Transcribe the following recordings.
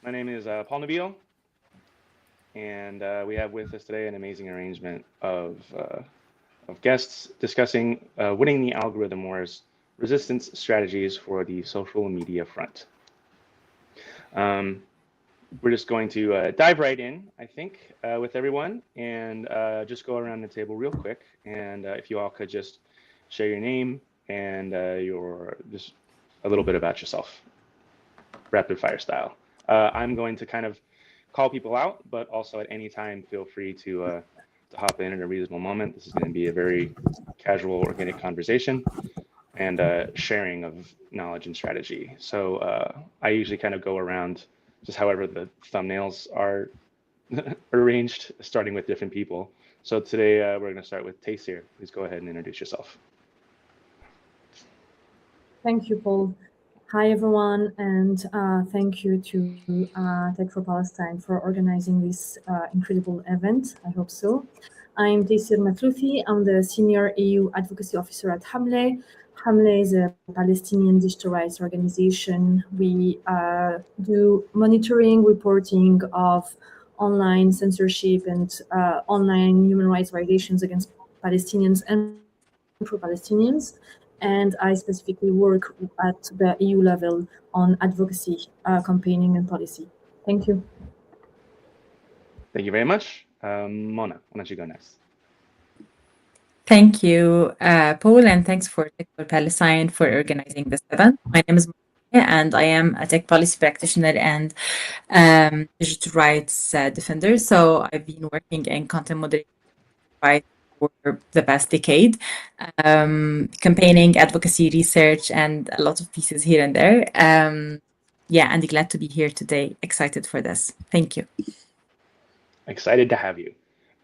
My name is Paul Nabil, and we have with us today an amazing arrangement of guests discussing winning the algorithm wars, resistance strategies for the social media front. We're just going to dive right in, I think, with everyone, and just go around the table real quick. And if you all could just share your name and just a little bit about yourself, rapid fire style. I'm going to kind of call people out, but also at any time feel free to hop in at a reasonable moment. This is going to be a very casual, organic conversation and sharing of knowledge and strategy. So I usually kind of go around just however the thumbnails are arranged, starting with different people. So today we're going to start with Taysir. Please go ahead and introduce yourself. Thank you, Paul. Hi, everyone, and thank you to Tech for Palestine for organizing this incredible event. I hope so. I'm Taysir Matlouthi. I'm the Senior EU Advocacy Officer at Hamle. Hamle is a Palestinian digital rights organization. We do monitoring, reporting of online censorship and online human rights violations against Palestinians and pro-Palestinians. And I specifically work at the EU level on advocacy, campaigning, and policy. Thank you. Thank you very much. Mona, why don't you go next? Thank you, Paul, and thanks for Tech for Palestine for organizing this event. My name is Maria, and I am a tech policy practitioner and digital rights defender. So I've been working in content moderation rights for the past decade, campaigning, advocacy, research, and a lot of pieces here and there. Yeah, and glad to be here today. Excited for this. Thank you. Excited to have you.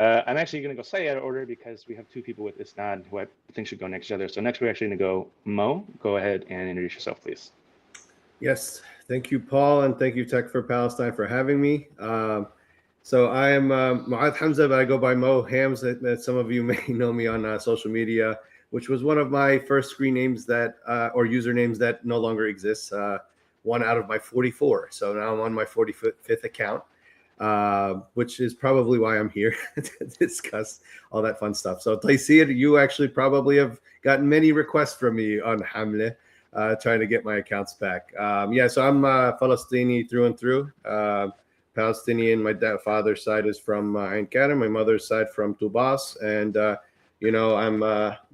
I'm actually going to go slightly out of order because we have two people with Isnad who I think should go next to each other. So next we're actually going to go Mo. Go ahead and introduce yourself, please. Yes, thank you, Paul, and thank you, Tech for Palestine, for having me. So I am Mu'adh Hamza, but I go by Mo Hams. That some of you may know me on social media, which was one of my first screen names that or usernames that no longer exists. One out of my 44. So now I'm on my 45th account. Which is probably why I'm here to discuss all that fun stuff. So Taysir, you actually probably have gotten many requests from me on Hamle, trying to get my accounts back. Yeah, so I'm Palestinian through and through. Palestinian. My father's side is from Ain Karim, my mother's side from Tubas, and I'm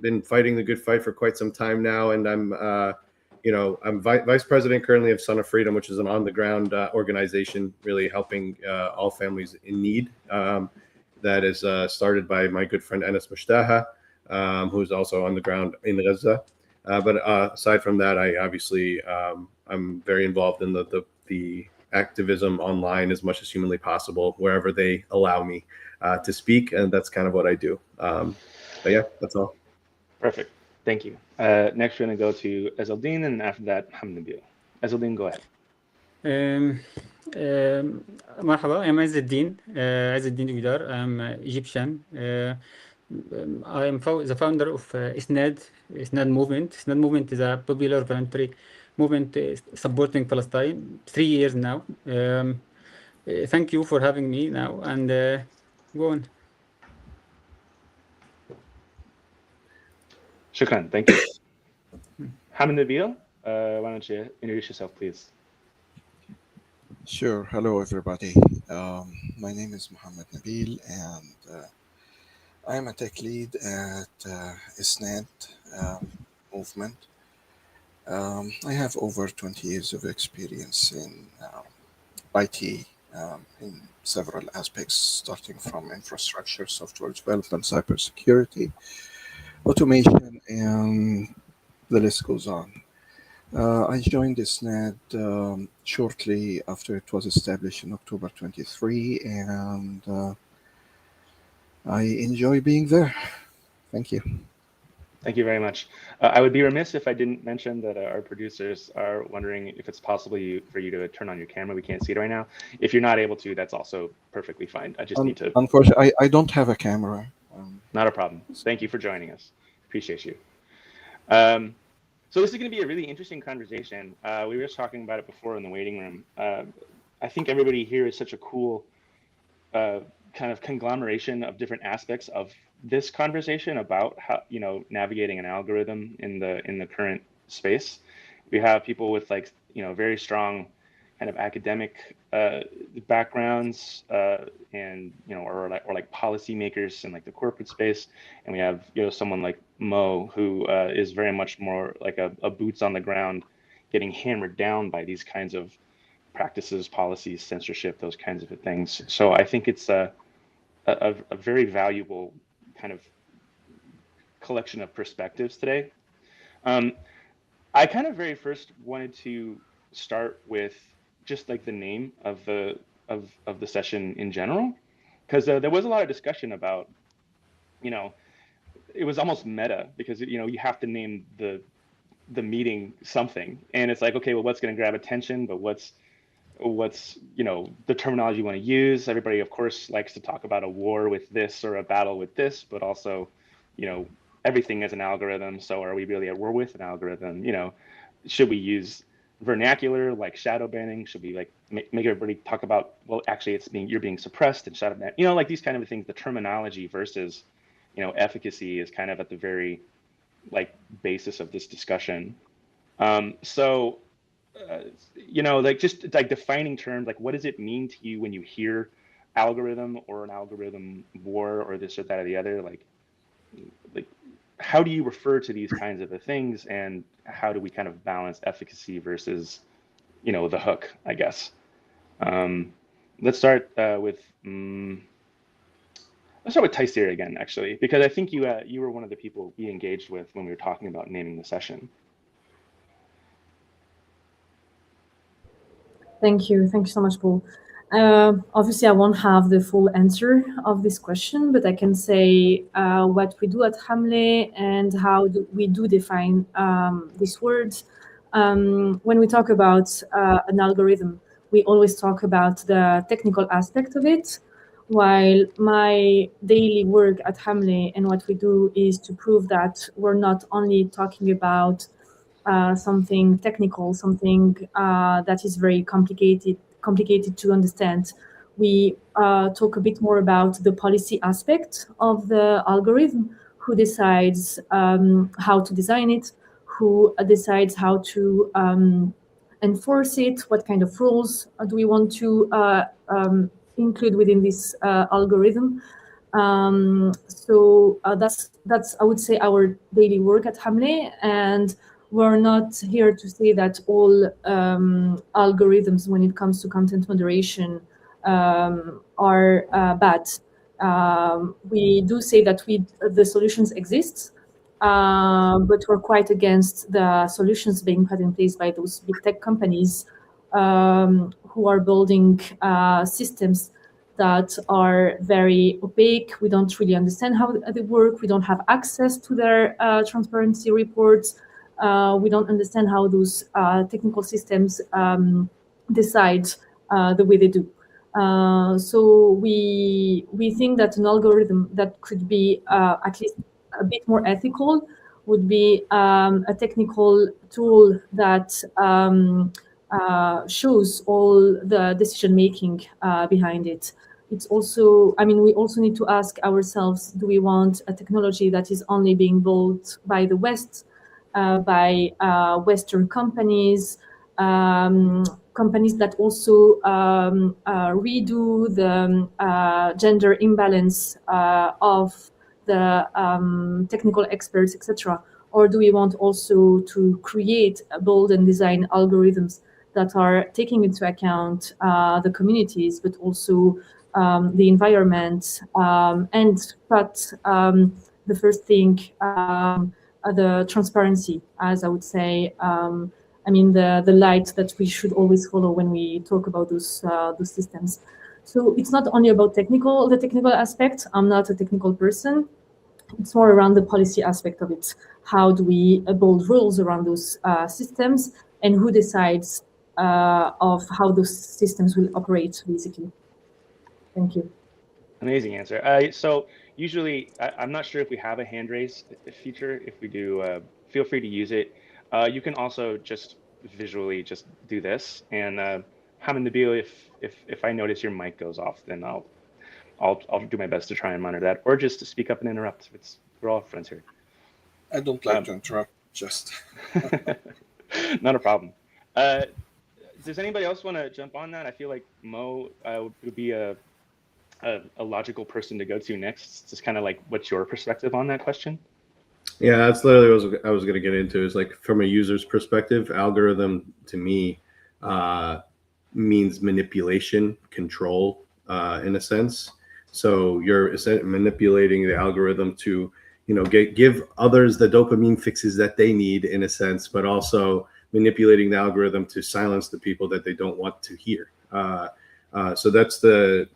been fighting the good fight for quite some time now, and I'm vice president currently of Son of Freedom, which is an on-the-ground organization really helping all families in need. That is started by my good friend Anas Mushtaha, who's also on the ground in Gaza. But aside from that, I obviously I'm very involved in the activism online as much as humanly possible, wherever they allow me to speak, and that's kind of what I do. But yeah, that's all. Perfect. Thank you. Next, we're going to go to Ezeldin, and after that, Hamnabil. Ezeldin, go ahead. مرحبا, I'm Azzeddin Uidar. I'm Egyptian. I am the founder of Isnad movement. Isnad movement is a popular voluntary movement supporting Palestine. 3 years now. Thank you for having me now, and go on. Shukran, thank you. Hamnabil, why don't you introduce yourself, please? Sure. Hello, everybody. My name is Mohammed Nabil, and I am a tech lead at Isnad movement. I have over 20 years of experience in IT in several aspects, starting from infrastructure, software development, cybersecurity, automation, and the list goes on. I joined Isnad shortly after it was established in October 23, and I enjoy being there. Thank you. Thank you very much. I would be remiss if I didn't mention that our producers are wondering if it's possible for you to turn on your camera. We can't see it right now. If you're not able to, that's also perfectly fine. I just need to... Unfortunately, I don't have a camera. Not a problem. Thank you for joining us. Appreciate you. So this is going to be a really interesting conversation. We were just talking about it before in the waiting room. I think everybody here is such a cool kind of conglomeration of different aspects of this conversation about how, you know, navigating an algorithm in the current space. We have people with, like, you know, very strong kind of academic backgrounds, and, you know, or like policymakers in like the corporate space, and we have, you know, someone like Mo, who is very much more like a boots on the ground, getting hammered down by these kinds of practices, policies, censorship, those kinds of things. So I think it's a very valuable kind of collection of perspectives today. I kind of very first wanted to start with just like the name of the session in general, because there was a lot of discussion about, you know, it was almost meta, because, you know, you have to name the meeting something, and it's like, okay, well, what's going to grab attention, but what's, you know, the terminology you want to use. Everybody, of course, likes to talk about a war with this or a battle with this, but also, you know, everything is an algorithm. So are we really at war with an algorithm? You know, should we use vernacular like shadow banning? Should we like make everybody talk about, well, actually you're being suppressed and shadow ban, you know, like these kind of things. The terminology versus, you know, efficacy is kind of at the very like basis of this discussion. So you know, like just like defining terms, like what does it mean to you when you hear algorithm or an algorithm war or this or that or the other? Like how do you refer to these kinds of things, and how do we kind of balance efficacy versus, you know, the hook, I guess. Let's start with Taisir again, actually, because I think you were one of the people we engaged with when we were talking about naming the session. Thank you. Thank you so much, Paul. Obviously, I won't have the full answer of this question, but I can say what we do at Hamle and how we define these words. When we talk about an algorithm, we always talk about the technical aspect of it, while my daily work at Hamle and what we do is to prove that we're not only talking about something technical, something that is very complicated to understand. We talk a bit more about the policy aspect of the algorithm, who decides how to design it, who decides how to enforce it, what kind of rules do we want to include within this algorithm. So that's I would say our daily work at Hamle, and we're not here to say that all algorithms when it comes to content moderation are bad. We do say that the solutions exist, but we're quite against the solutions being put in place by those big tech companies who are building systems that are very opaque. We don't really understand how they work. We don't have access to their transparency reports. We don't understand how those technical systems decide the way they do. So we think that an algorithm that could be at least a bit more ethical would be a technical tool that shows all the decision making behind it. It's also, I mean, we also need to ask ourselves, do we want a technology that is only being built by the West, by Western companies, companies that also redo the gender imbalance of the technical experts, etc.? Or do we want also to create, build and design algorithms that are taking into account the communities, but also the environment, and the first thing, the transparency, as I would say, I mean the light that we should always follow when we talk about those systems. So it's not only about the technical aspect. I'm not a technical person. It's more around the policy aspect of it. How do we build rules around those systems, and who decides of how those systems will operate, basically? Thank you. Amazing answer. So usually, I'm not sure if we have a hand raise feature. If we do, feel free to use it. You can also just visually just do this, and Hamid Nabil, if I notice your mic goes off, then I'll do my best to try and monitor that, or just to speak up and interrupt. We're all friends here. I don't like to interrupt, just. Not a problem. Does anybody else want to jump on that? I feel like Mo would be a logical person to go to next. Just kind of like, what's your perspective on that question? Yeah, that's literally what I was going to get into. Is like from a user's perspective, algorithm to me means manipulation, control, in a sense. So you're manipulating the algorithm to, give others the dopamine fixes that they need, in a sense, but also manipulating the algorithm to silence the people that they don't want to hear. So that's the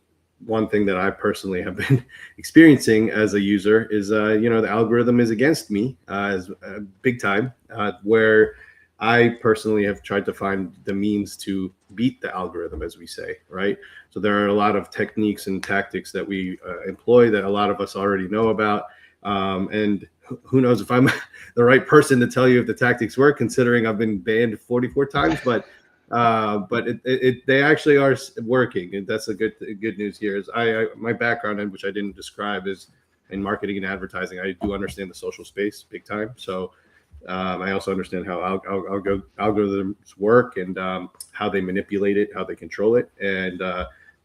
one thing that I personally have been experiencing as a user is, the algorithm is against me as big time, where I personally have tried to find the means to beat the algorithm, as we say, right? So there are a lot of techniques and tactics that we employ that a lot of us already know about. And who knows if I'm the right person to tell you if the tactics work, considering I've been banned 44 times, but they actually are working, and that's a good news here. Is my background, in which I didn't describe, is in marketing and advertising. I do understand the social space big time, so I also understand how algorithms work and how they manipulate it, how they control it, and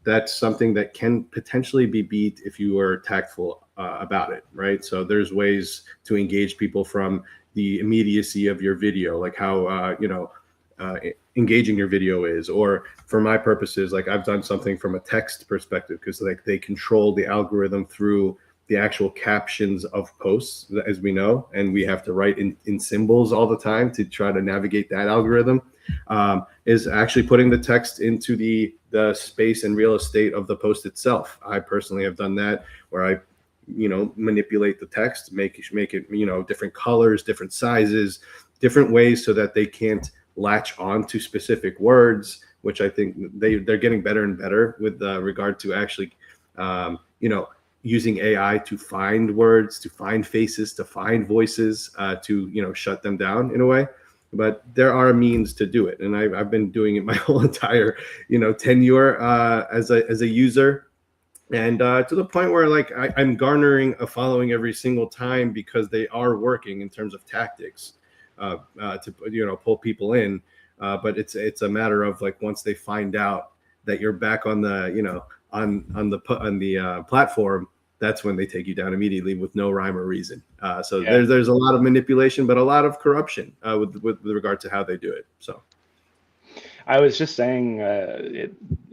that's something that can potentially be beat if you are tactful about it, right? So there's ways to engage people from the immediacy of your video, like how engaging your video is, or for my purposes, like I've done something from a text perspective, because like they control the algorithm through the actual captions of posts, as we know, and we have to write in symbols all the time to try to navigate that algorithm, is actually putting the text into the space and real estate of the post itself. I personally have done that, where I manipulate the text, make it different colors, different sizes, different ways, so that they can't latch on to specific words, which I think they're getting better and better with regard to actually using AI to find words, to find faces, to find voices, to shut them down in a way. But there are means to do it, and I've been doing it my whole entire tenure as a user, and to the point where like I'm garnering a following every single time, because they are working in terms of tactics to pull people in. But it's a matter of like, once they find out that you're back on the on the platform, that's when they take you down immediately with no rhyme or reason. So Yeah. there's a lot of manipulation, but a lot of corruption with regard to how they do it. So I was just saying,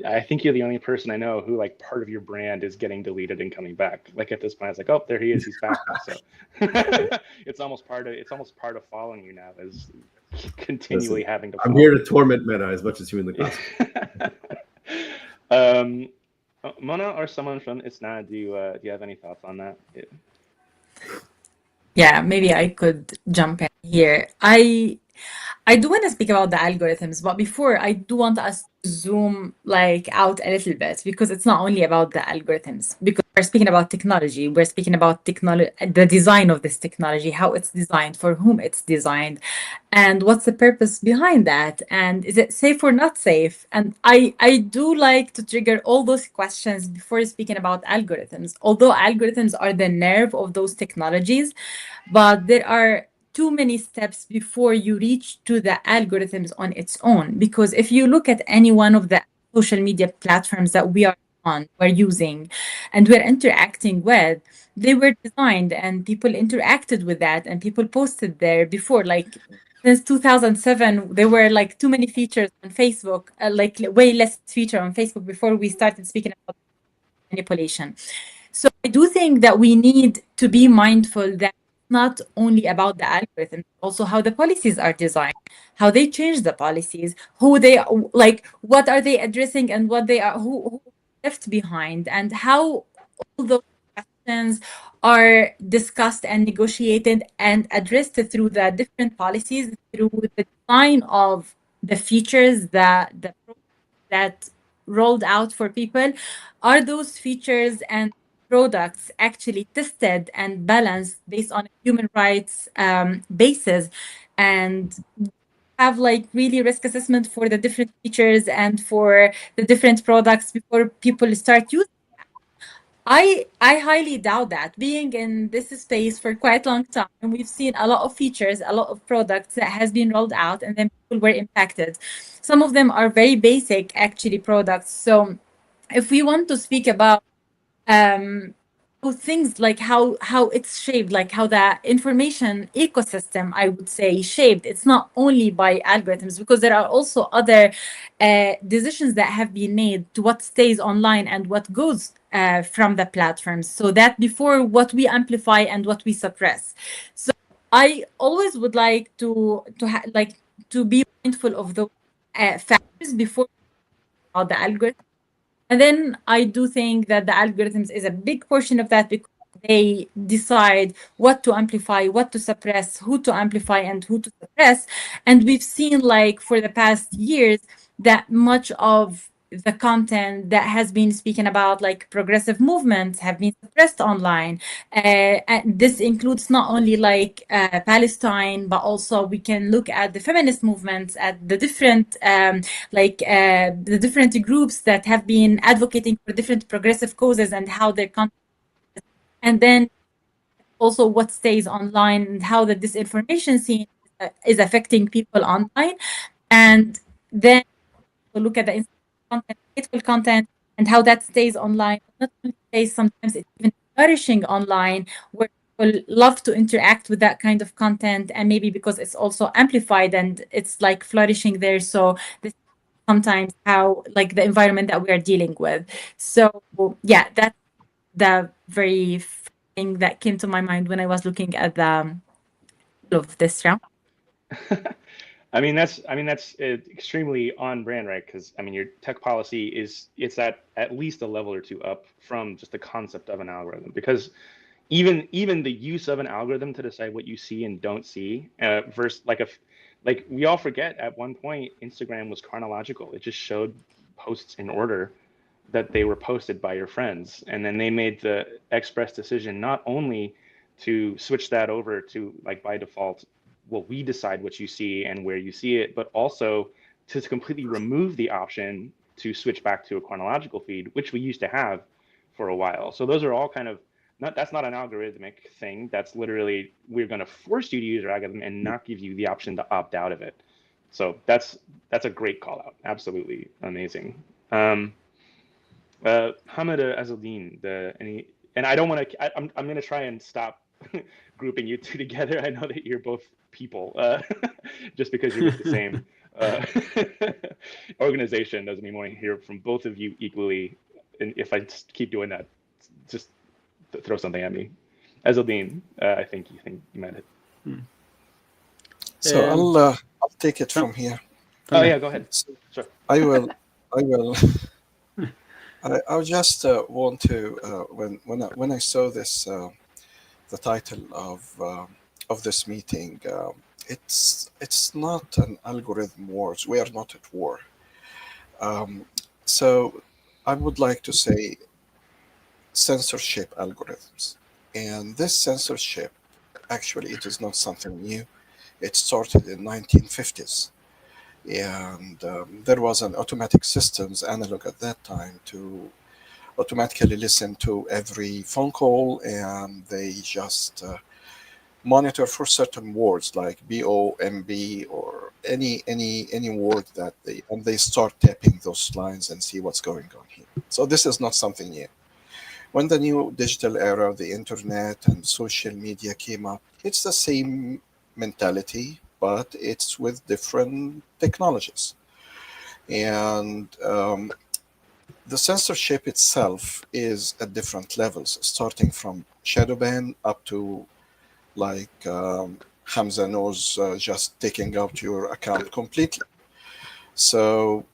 I think you're the only person I know who, like, part of your brand is getting deleted and coming back. Like, at this point, it's like, oh, there he is, he's back. So it's almost part of following you now, is continually having to follow. I'm here to torment Meta as much as humanly possible. Mona, or someone from Isnad, do you have any thoughts on that? Yeah, maybe I could jump in here. I do want to speak about the algorithms, but before, I do want us to zoom like out a little bit, because it's not only about the algorithms, because we're speaking about technology. We're speaking about technology, the design of this technology, how it's designed, for whom it's designed, and what's the purpose behind that, and is it safe or not safe? And I do like to trigger all those questions before speaking about algorithms, although algorithms are the nerve of those technologies, but there are too many steps before you reach to the algorithms on its own. Because if you look at any one of the social media platforms that we're using and we're interacting with, they were designed and people interacted with that and people posted there before. Like since 2007, there were like too many features on Facebook, like way less feature on Facebook before we started speaking about manipulation. So I do think that we need to be mindful that not only about the algorithm, also how the policies are designed, how they change the policies, who they like, what are they addressing, and what they are, who left behind, and how all those questions are discussed and negotiated and addressed through the different policies, through the design of the features that rolled out for people. Are those features and products actually tested and balanced based on a human rights basis? And have like really risk assessment for the different features and for the different products before people start using. I highly doubt that. Being in this space for quite a long time, we've seen a lot of features, a lot of products that has been rolled out, and then people were impacted. Some of them are very basic, actually, products. So, if we want to speak about um how things like how it's shaped, like how the information ecosystem, I would say, shaped, it's not only by algorithms, because there are also other decisions that have been made to what stays online and what goes from the platforms, so that before what we amplify and what we suppress. So I always would like to be mindful of the factors before about the algorithm. And then I do think that the algorithms is a big portion of that, because they decide what to amplify, what to suppress, who to amplify, and who to suppress. And we've seen, like, for the past years, that much of the content that has been speaking about like progressive movements have been suppressed online. And this includes not only like Palestine, but also we can look at the feminist movements, at the different the different groups that have been advocating for different progressive causes and how their content, and then also what stays online and how the disinformation scene is affecting people online. And then we'll look at the content, hateful content, and how that stays online. Not only stays, sometimes it's even flourishing online, where people love to interact with that kind of content, and maybe because it's also amplified and it's like flourishing there. So this sometimes how like the environment that we are dealing with. So yeah, that's the very thing that came to my mind when I was looking at the of this round. I mean that's extremely on brand, right? Because I mean your tech policy it's at least a level or two up from just the concept of an algorithm. Because even the use of an algorithm to decide what you see and don't see, versus like we all forget at one point Instagram was chronological. It just showed posts in order that they were posted by your friends, and then they made the express decision not only to switch that over to, like, by default, well, we decide what you see and where you see it, but also to completely remove the option to switch back to a chronological feed, which we used to have for a while. So those are all kind of that's not an algorithmic thing. That's literally, we're going to force you to use our algorithm and not give you the option to opt out of it. So that's a great call out. Absolutely amazing. Hamida Azuddin, and I don't want to. I'm going to try and stop grouping you two together. I know that you're both people, just because you're with the same uh, organization doesn't mean I want to hear from both of you equally. And if I just keep doing that, just throw something at me. Azuddin, I think you might have. So I'll take it from here. Oh yeah, go ahead. So Sure. I will. I just want to when I saw this the title of this meeting, it's not an algorithm wars. We are not at war. So I would like to say censorship algorithms, and this censorship, actually, it is not something new. It started in 1950s. And there was an automatic systems analog at that time to automatically listen to every phone call, and they just monitor for certain words like BOMB or any word that they start tapping those lines and see what's going on here. So this is not something new. When the new digital era, the internet and social media came up, it's the same mentality, but it's with different technologies. And the censorship itself is at different levels, starting from shadow ban up to, like Hamza knows, just taking out your account completely. So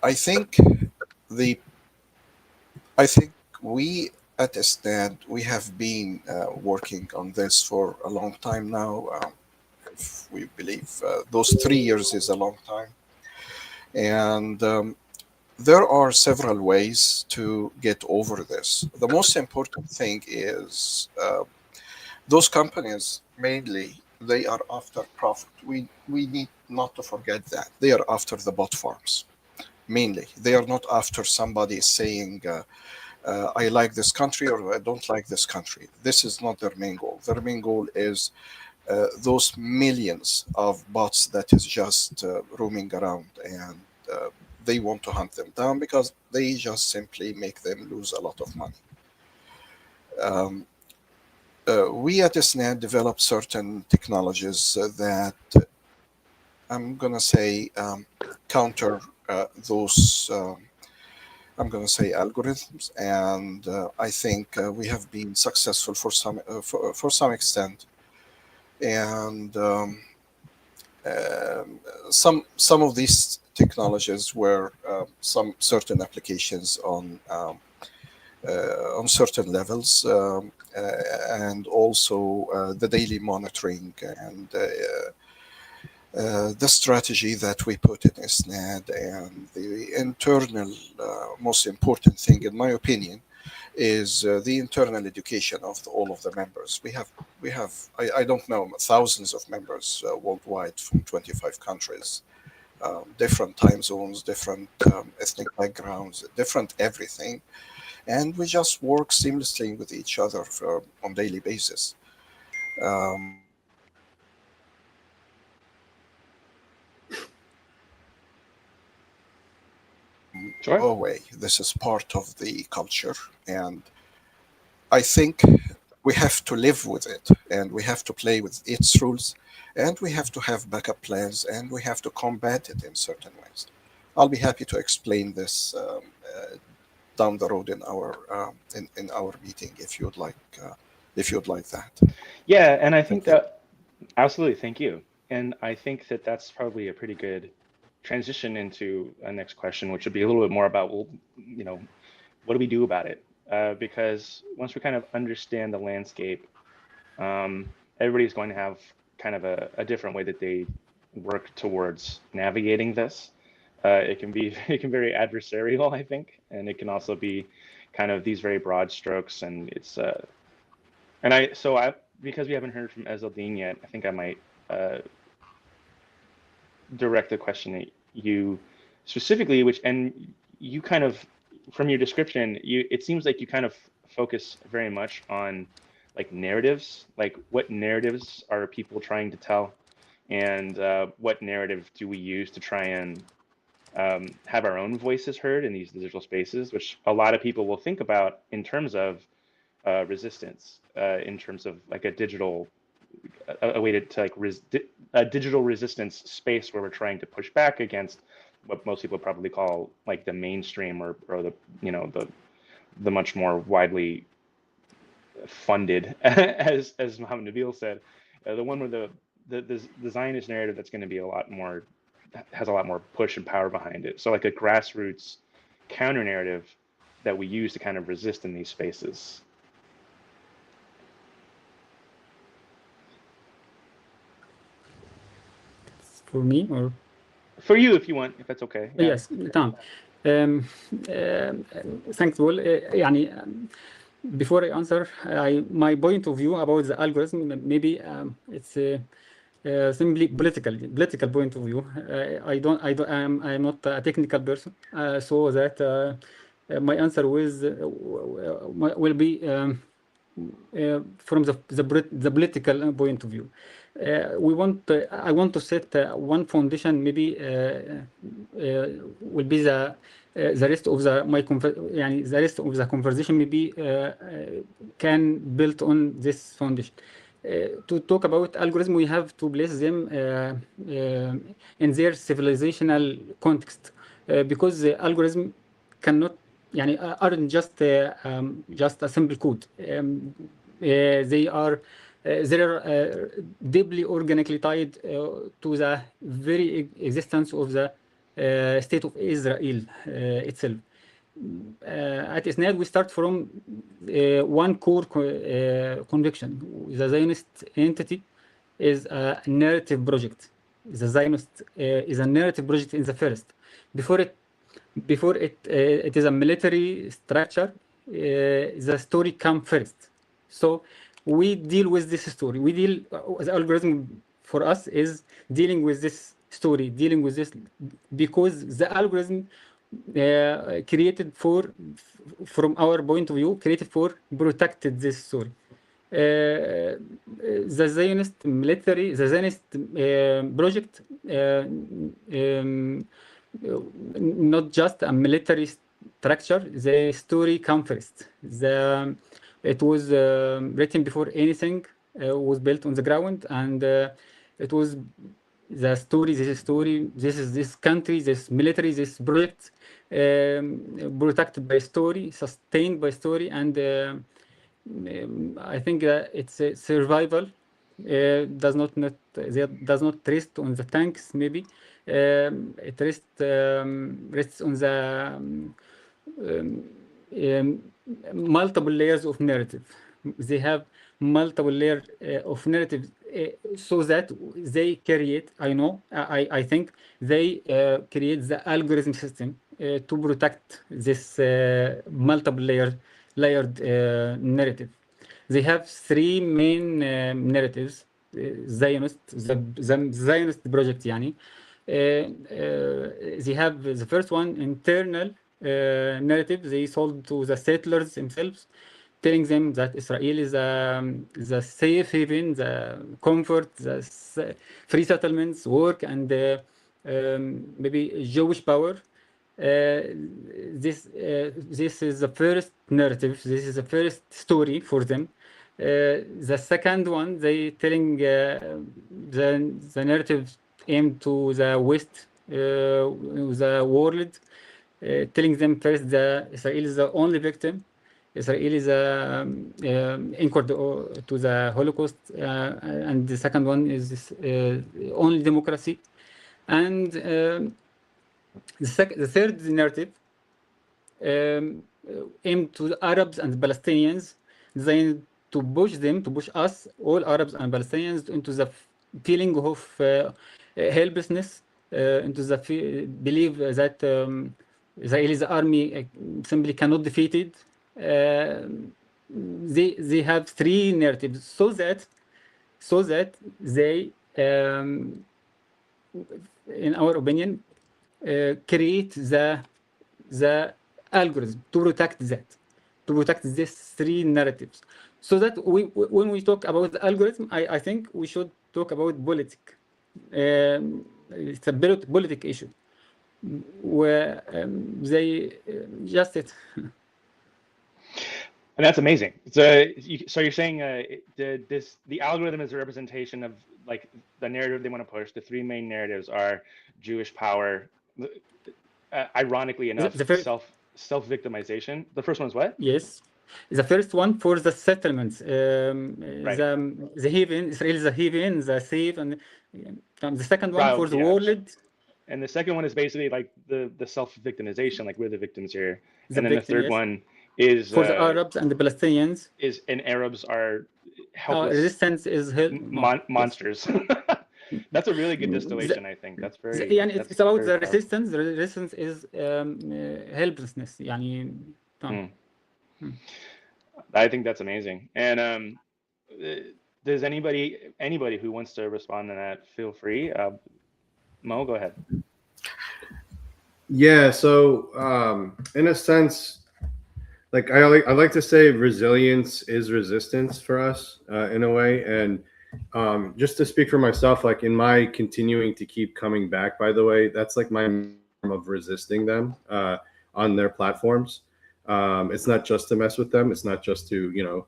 I think the I think we at Isnad, we have been working on this for a long time now. If we believe those 3 years is a long time. And there are several ways to get over this. The most important thing is those companies mainly they are after profit. We need not to forget that. They are after the bot farms, mainly. They are not after somebody saying, I like this country or I don't like this country. This is not their main goal. Their main goal is those millions of bots that is just roaming around, and they want to hunt them down because they just simply make them lose a lot of money. We at ISNAD developed certain technologies that I'm going to say counter those, I'm going to say algorithms, and I think we have been successful for some extent. And some of these technologies were some certain applications on certain levels, and also the daily monitoring and the strategy that we put in ISNAD, and the internal most important thing, in my opinion, is the internal education of all of the members. We have I don't know, thousands of members worldwide from 25 countries, different time zones, different ethnic backgrounds, different everything, and we just work seamlessly with each other on daily basis. Sure. Way. This is part of the culture, and I think we have to live with it, and we have to play with its rules, and we have to have backup plans, and we have to combat it in certain ways. I'll be happy to explain this down the road in our meeting if you'd like that. Yeah, and I think that absolutely. Thank you. And I think that that's probably a pretty good transition into a next question, which would be a little bit more about, well, you know, what do we do about it? Because once we kind of understand the landscape, everybody's going to have kind of a different way that they work towards navigating this. It can be very adversarial, I think, and it can also be kind of these very broad strokes. And it's because we haven't heard from Ezeldine yet, I think I might direct the question at you specifically, and you kind of, from your description, it seems like you kind of focus very much on like narratives, like what narratives are people trying to tell, and what narrative do we use to try and have our own voices heard in these digital spaces, which a lot of people will think about in terms of resistance, in terms of like a way to like a digital resistance space where we're trying to push back against what most people probably call like the mainstream, or the, you know, the much more widely funded, as Mohammed Nabil said, the one where the Zionist narrative that's going to be has a lot more push and power behind it. So like a grassroots counter narrative that we use to kind of resist in these spaces. For me, or For you, if you want, if that's okay. Yeah. yes, تمام. Thanks, Will. يعني before I answer, my point of view about the algorithm, maybe it's simply political point of view. I'm not a technical person, so that my answer will be from the political point of view. I want to set one foundation. Maybe will be the rest of the rest of the conversation maybe can build on this foundation. To talk about algorithm, we have to place them in their civilizational context, because the algorithm cannot aren't just a simple code. They are deeply organically tied to the very existence of the state of Israel itself. At ISNAD, we start from one core conviction. The Zionist entity is a narrative project. The Zionist is a narrative project in the first. Before it is a military structure. The story comes first. So we deal with this story. We deal, the algorithm for us is dealing with this story, dealing with this, because the algorithm created for, from our point of view, created for protected this story. The Zionist military, the Zionist project, not just a military structure, the story come first. It was written before anything was built on the ground, and it was the story, this is this country, this military, this project, protected by story, sustained by story, and I think it's a survival. Does not rest on the tanks. Maybe it rests on the multiple layers of narrative. They have multiple layers of narrative, so that they create. I think they create the algorithm system to protect this multiple layered narrative. They have three main narratives. Zionist, the Zionist project, يعني. They have the first one, internal narrative they sold to the settlers themselves, telling them that Israel is the safe haven, the comfort, the free settlements, work, and maybe Jewish power. This is the first narrative. This is the first story for them. The second one, they telling the narrative aimed to the West, the world, telling them first that Israel is the only victim. Israel is anchored to the Holocaust, and the second one is this, only democracy. And the third narrative aimed to the Arabs and Palestinians, designed to push us, all Arabs and Palestinians, into the feeling of helplessness, into the belief that Israeli army simply cannot defeat it. They have three narratives, so that they, in our opinion, create the algorithm to protect these three narratives, so that when we talk about the algorithm, I think we should talk about politics. It's a politic issue where they just it. And that's amazing. So you're saying the algorithm is a representation of like the narrative they want to push. The three main narratives are Jewish power, ironically enough, self-victimization. The first one is what? Yes. The first one for the settlements, right. The haven, Israel is a haven, the safe, and the second one for the world. And the second one is basically like the self-victimization, like we're the victims here. And then the third one is for the Arabs and the Palestinians. And Arabs are helpless. Resistance is monsters. That's a really good distillation, I think. That's very. It's about the resistance. The resistance is helplessness. يعني. I think that's amazing. And does anybody who wants to respond to that, feel free. Mo, go ahead. Yeah. So in a sense, like I like to say, resilience is resistance for us in a way. And just to speak for myself, like in my continuing to keep coming back, by the way, that's like my form of resisting them on their platforms. It's not just to mess with them. It's not just to,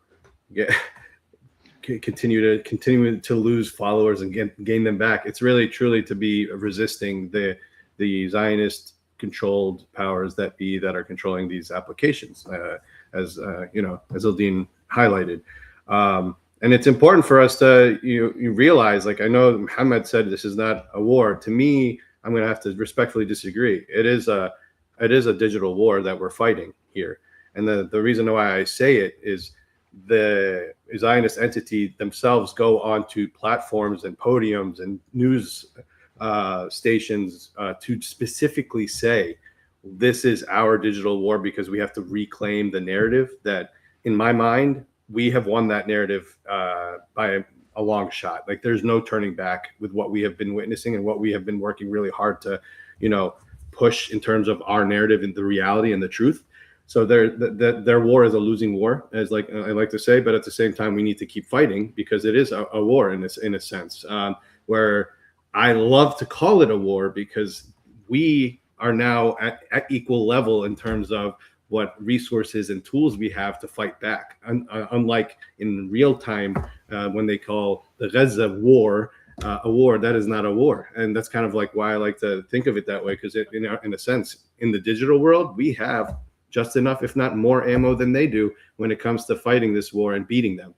continue to lose followers and gain them back. It's really truly to be resisting the Zionist controlled powers that are controlling these applications, as Eldin highlighted. And it's important for us to you realize, like I know Muhammad said, this is not a war. To me, I'm going to have to respectfully disagree. It is a digital war that we're fighting here. And the reason why I say it is the Zionist entity themselves go onto platforms and podiums and news stations to specifically say, this is our digital war because we have to reclaim the narrative that, in my mind, we have won that narrative by a long shot. Like there's no turning back with what we have been witnessing and what we have been working really hard to, push in terms of our narrative and the reality and the truth. So their war is a losing war, as I like to say, but at the same time, we need to keep fighting because it is a war in a sense, where I love to call it a war because we are now at equal level in terms of what resources and tools we have to fight back. Unlike in real time, when they call the Gaza war a war, that is not a war. And that's kind of like why I like to think of it that way, because in a sense, in the digital world, we have just enough, if not more ammo than they do when it comes to fighting this war and beating them,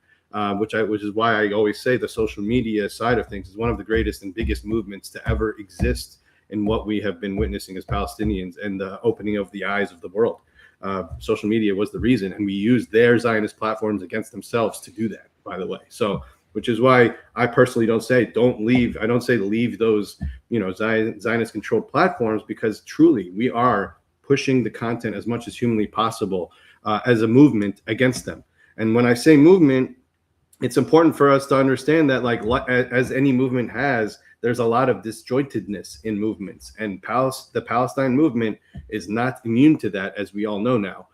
which is why I always say the social media side of things is one of the greatest and biggest movements to ever exist in what we have been witnessing as Palestinians and the opening of the eyes of the world. Social media was the reason, and we used their Zionist platforms against themselves to do that, by the way. So, which is why I personally don't say leave. I don't say leave those, Zionist controlled platforms, because truly we are pushing the content as much as humanly possible as a movement against them. And when I say movement, it's important for us to understand that, like as any movement has, there's a lot of disjointedness in movements, and the Palestine movement is not immune to that, as we all know now.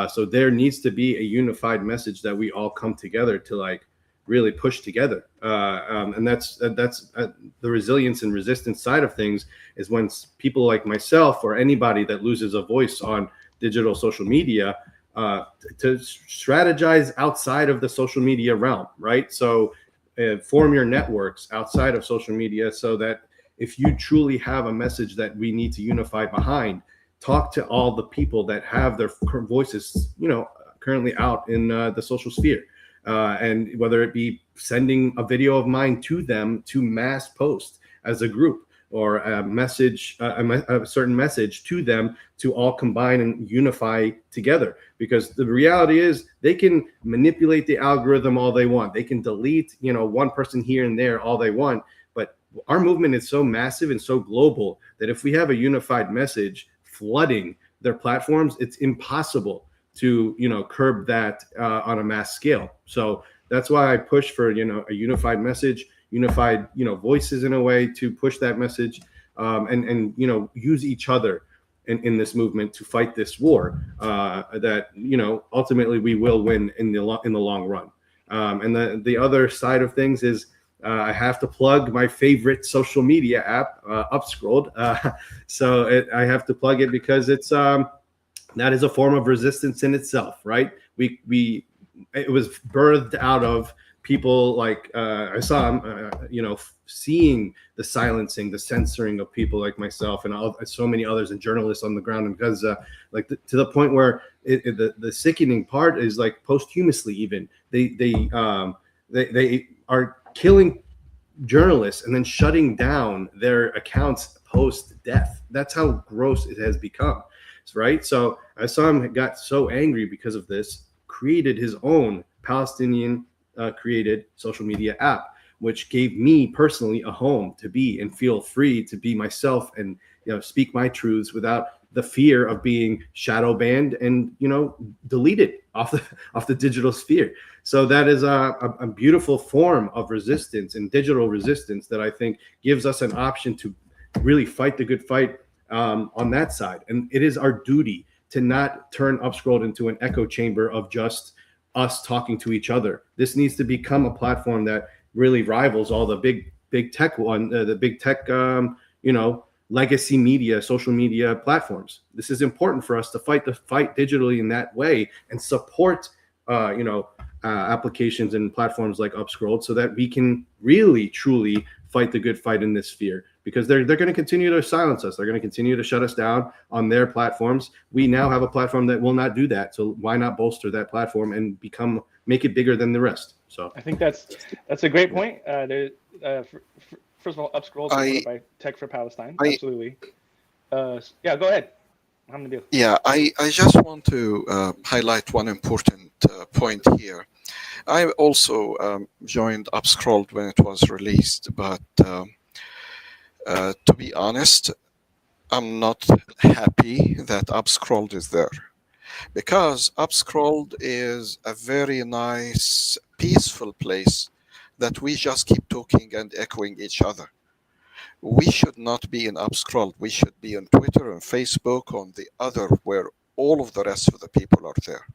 So there needs to be a unified message that we all come together to really push together, and that's the resilience and resistance side of things, is when people like myself or anybody that loses a voice on digital social media to strategize outside of the social media realm, right? So form your networks outside of social media, so that if you truly have a message that we need to unify behind, talk to all the people that have their voices, currently out in the social sphere. And whether it be sending a video of mine to them to mass post as a group, or a message, a certain message to them to all combine and unify together. Because the reality is they can manipulate the algorithm all they want. They can delete, one person here and there all they want. But our movement is so massive and so global that if we have a unified message flooding their platforms, it's impossible to curb that on a mass scale. So that's why I push for a unified message, unified voices in a way to push that message, and use each other in this movement to fight this war that ultimately we will win in the long run. And the other side of things is I have to plug my favorite social media app, Upscrolled. So I have to plug it because it's that is a form of resistance in itself, right? It was birthed out of people like I saw, seeing the silencing, the censoring of people like myself and so many others and journalists on the ground in Gaza, to the point where the sickening part is posthumously even they are killing journalists and then shutting down their accounts post death. That's how gross it has become. Right. So I saw him got so angry because of this, created his own Palestinian created social media app, which gave me personally a home to be and feel free to be myself and speak my truths without the fear of being shadow banned and deleted off the digital sphere. So that is a beautiful form of resistance and digital resistance that I think gives us an option to really fight the good fight on that side. And it is our duty to not turn Upscrolled into an echo chamber of just us talking to each other. This needs to become a platform that really rivals all the big tech legacy media, social media platforms. This is important for us to fight digitally in that way and support applications and platforms like Upscrolled, so that we can really truly fight the good fight in this sphere. Because they're going to continue to silence us. They're going to continue to shut us down on their platforms. We now have a platform that will not do that. So why not bolster that platform and make it bigger than the rest? So I think that's a great point. First of all, Upscrolled supported by Tech for Palestine. Absolutely. Yeah, go ahead. Yeah, I just want to highlight one important point here. I also joined Upscrolled when it was released, but to be honest, I'm not happy that Upscrolled is there. because Upscrolled is a very nice, peaceful place that we just keep talking and echoing each other. We should not be in Upscrolled. We should be on Twitter and Facebook, on the other, where all of the rest of the people are there.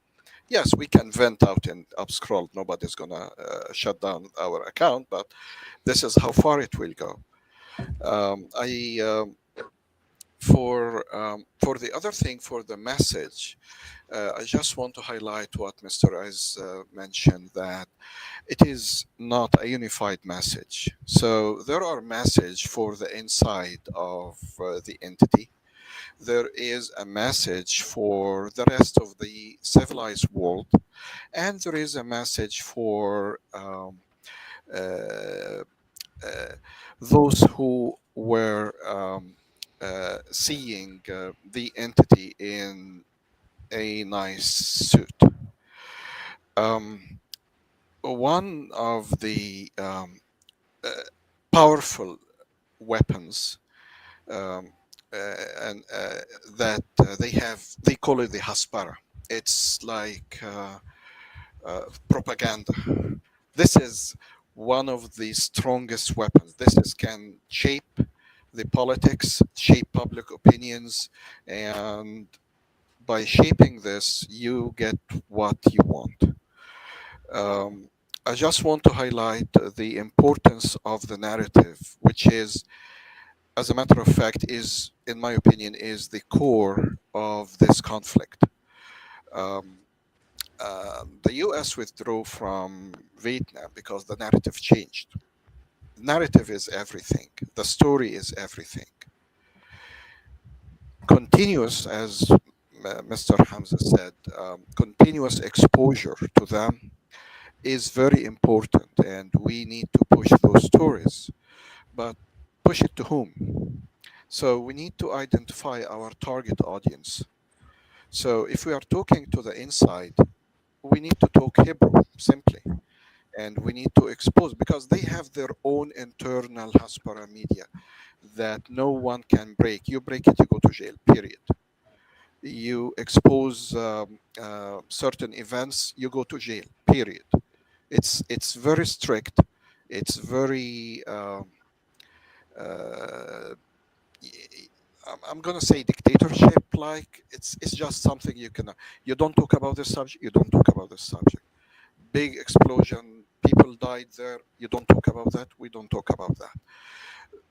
Yes, we can vent out in Upscrolled. Nobody's gonna shut down our account, but this is how far it will go. I For the other thing, for the message, I just want to highlight what Mr. Aiz mentioned, that it is not a unified message. So there are messages for the inside of the entity. There is a message for the rest of the civilized world, and there is a message for uh, those who were seeing the entity in a nice suit. One of the uh, powerful weapons um, and that they call it the Haspara. It's like propaganda. This is one of the strongest weapons. Can shape the politics, shape public opinions, and by shaping this, you get what you want. I just want to highlight the importance of the narrative, which is, as a matter of fact, is, in my opinion, is the core of this conflict. The U.S. withdrew from Vietnam because the narrative changed. The narrative is everything. The story is everything. Continuous, as Mr. Hamza said, continuous exposure to them is very important, and we need to push those stories. But push it to whom? So we need to identify our target audience. So if we are talking to the inside, we need to talk Hebrew simply, and we need to expose, because they have their own internal Haspara media that no one can break. You break it, you go to jail, period. You expose certain events, you go to jail, period. It's very strict. It's very I'm gonna say dictatorship. Like it's just something you don't talk about this subject. You don't talk about this subject. Big explosion, people died there. You don't talk about that. We don't talk about that.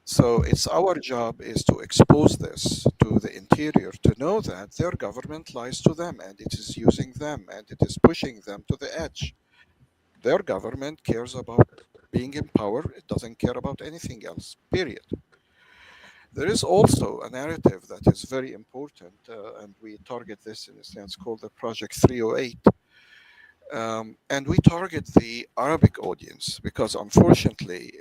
So it's our job is to expose this to the interior, to know that their government lies to them and it is using them and it is pushing them to the edge. Their government cares about being in power. It doesn't care about anything else, period. There is also a narrative that is very important, and we target this in a sense called the Project 308. And we target the Arabic audience because, unfortunately,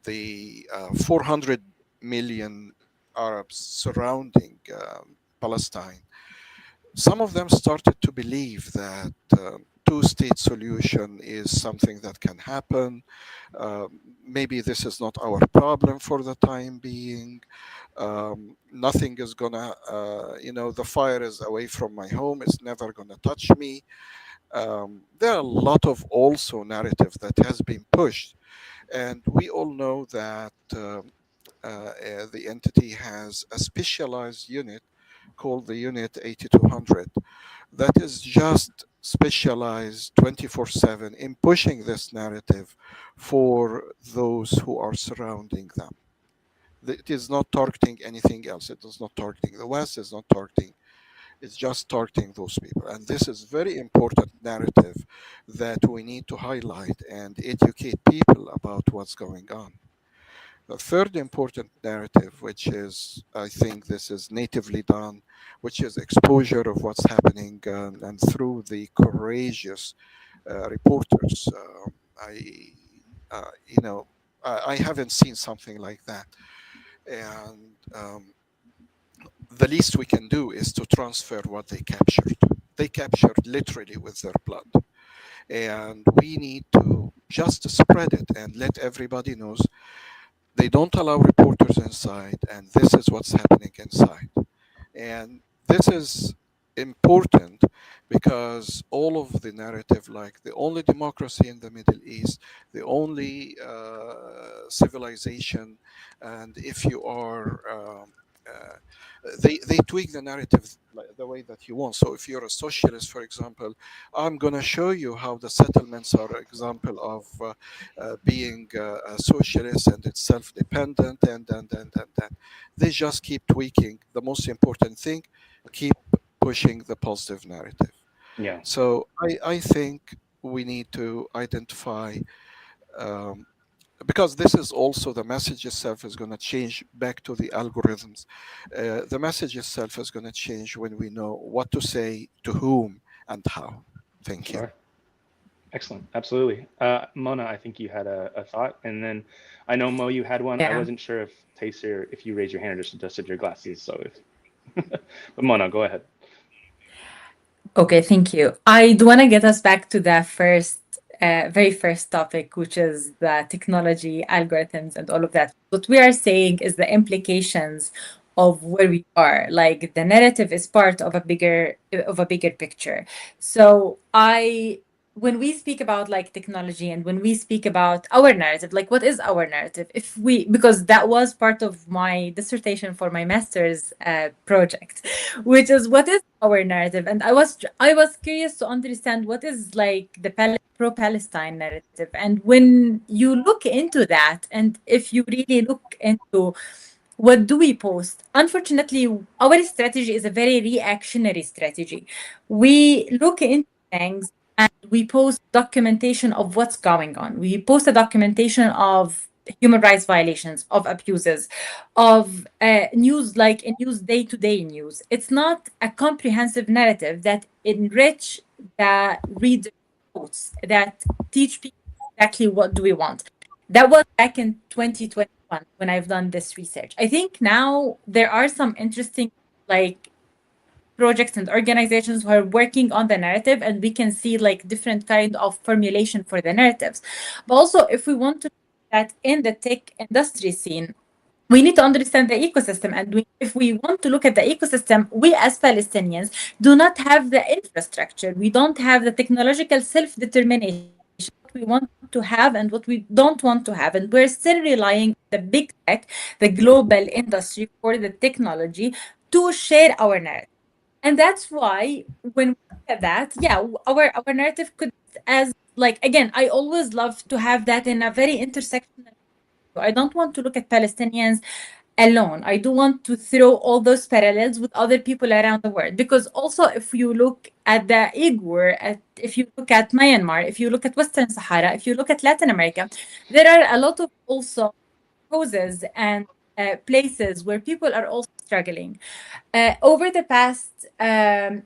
the 400 million Arabs surrounding Palestine, some of them started to believe that two-state solution is something that can happen. Maybe this is not our problem for the time being. Nothing is gonna, the fire is away from my home. It's never gonna touch me. There are a lot of also narrative that has been pushed, and we all know that the entity has a specialized unit called the Unit 8200 that is just specialized 24/7 in pushing this narrative for those who are surrounding them. It is not targeting anything else. It is not targeting the West. It's not targeting. It's just targeting those people. And this is very important narrative that we need to highlight and educate people about what's going on. The third important narrative, which is, I think this is natively done, which is exposure of what's happening and through the courageous reporters. I haven't seen something like that. And the least we can do is to transfer what they captured. They captured literally with their blood. And we need to just spread it and let everybody knows they don't allow reporters inside, and this is what's happening inside. And this is important because all of the narrative, like the only democracy in the Middle East, the only civilization, and if you are they tweak the narrative the way that you want. So if you're a socialist, for example, I'm going to show you how the settlements are an example of being a socialist, and it's self-dependent, and they just keep tweaking. The most important thing, keep pushing the positive narrative. Yeah. So I think we need to identify, um, because this is also the message itself is going to change back to the algorithms. The message itself is going to change when we know what to say to whom and how. Thank you. Sure. Excellent. Absolutely. Mona, I think you had a thought, and then I know Mo, you had one. I Yeah. wasn't sure if Taser, if you raised your hand or just adjusted your glasses. So if, but Mona, go ahead. Okay, thank you. I do want to get us back to the very first topic, which is the technology, algorithms, and all of that. What we are saying is the implications of where we are. Like the narrative is part of a bigger picture. So when we speak about like technology and when we speak about our narrative, like what is our narrative? Because that was part of my dissertation for my master's project, which is what is our narrative. And I was curious to understand what is like the pro-Palestine narrative. And when you look into that, and if you really look into what do we post? Unfortunately, our strategy is a very reactionary strategy. We look into things and we post documentation of what's going on. We post a documentation of human rights violations, of abuses, of news, like in news, day-to-day news. It's not a comprehensive narrative that enrich the reader thoughts, that teach people exactly what do we want. That was back in 2021 when I've done this research. I think now there are some interesting like projects and organizations who are working on the narrative, and we can see like different kind of formulation for the narratives. But also, if we want to do that in the tech industry scene, we need to understand the ecosystem. And if we want to look at the ecosystem, we as Palestinians do not have the infrastructure. We don't have the technological self-determination, what we want to have and what we don't want to have. And we're still relying on the big tech, the global industry for the technology to share our narrative. And that's why when we look at that, yeah, our narrative could, as like, again, I always love to have that in a very intersectional. I don't want to look at Palestinians alone. I do want to throw all those parallels with other people around the world. Because also, if you look at the Uyghur, if you look at Myanmar, if you look at Western Sahara, if you look at Latin America, there are a lot of also causes and places where people are also struggling. Over the past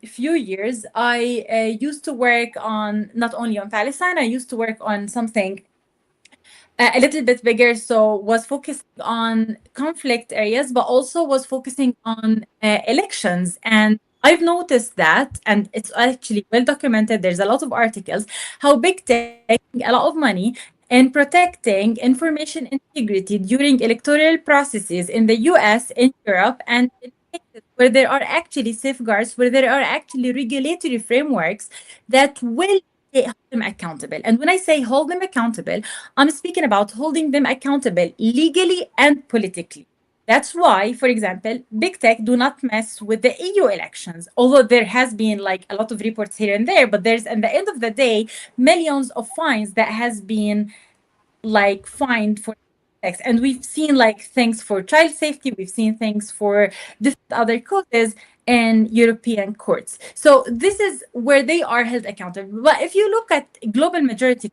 few years, I used to work on not only on Palestine, I used to work on something a little bit bigger, so was focusing on conflict areas, but also was focusing on elections. And I've noticed that, and it's actually well documented, there's a lot of articles, how big tech a lot of money in protecting information integrity during electoral processes in the US, in Europe, and in places where there are actually safeguards, where there are actually regulatory frameworks that will hold them accountable. And when I say hold them accountable, I'm speaking about holding them accountable legally and politically. That's why, for example, big tech do not mess with the EU elections, although there has been like a lot of reports here and there, but there's, at the end of the day, millions of fines that has been like fined for text. And we've seen like things for child safety, we've seen things for different other causes in European courts. So this is where they are held accountable. But if you look at global majority,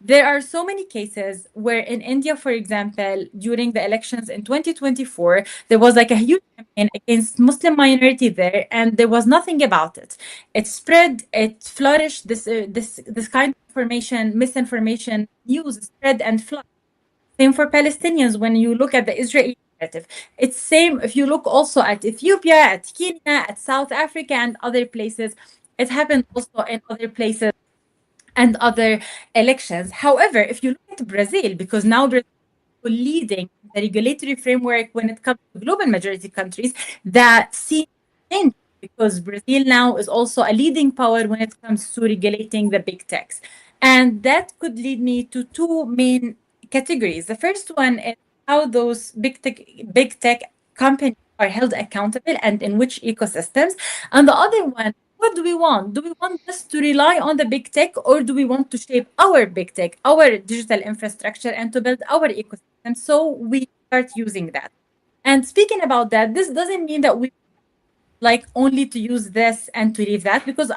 there are so many cases where in India, for example, during the elections in 2024, there was like a huge campaign against Muslim minority there, and there was nothing about it. It spread, it flourished. This kind of information, misinformation, news spread and flourished. Same for Palestinians. When you look at the Israeli narrative, it's same. If you look also at Ethiopia, at Kenya, at South Africa, and other places, it happened also in other places and other elections. However, if you look at Brazil, because now Brazil is leading the regulatory framework when it comes to global majority countries, that see change because Brazil now is also a leading power when it comes to regulating the big techs. And that could lead me to two main categories. The first one is how those big tech companies are held accountable and in which ecosystems. And the other one, what do we want? Do we want just to rely on the big tech, or do we want to shape our big tech, our digital infrastructure, and to build our ecosystem so we start using that? And speaking about that, this doesn't mean that we like only to use this and to leave that, because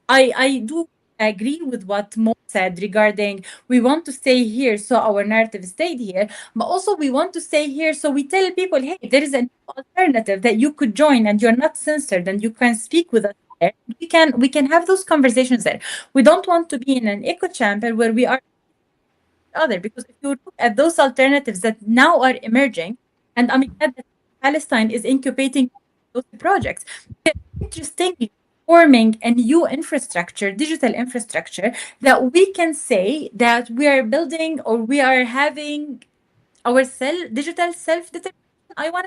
I do agree with what Mo said regarding we want to stay here so our narrative stayed here, but also we want to stay here so we tell people, hey, there is an alternative that you could join and you're not censored and you can speak with us there. We can have those conversations there. We don't want to be in an echo chamber where we are other, because if you look at those alternatives that now are emerging, and I'm glad that Palestine is incubating those projects, interestingly forming a new infrastructure, digital infrastructure, that we can say that we are building or we are having our digital self-determination. I want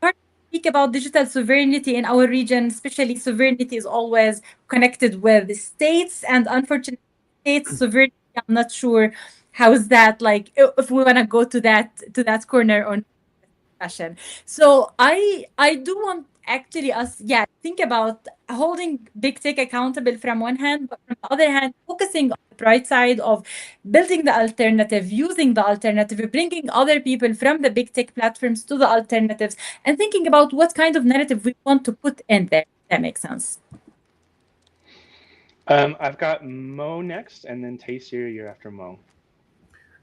to speak about digital sovereignty in our region, especially sovereignty is always connected with the states, and unfortunately, states sovereignty, I'm not sure how is that, like if we want to go to that corner or discussion. So I do want actually us, think about holding big tech accountable from one hand, but from the other hand, focusing on the bright side of building the alternative, using the alternative, bringing other people from the big tech platforms to the alternatives, and thinking about what kind of narrative we want to put in there. If that makes sense. I've got Mo next, and then Taysir, you're after Mo.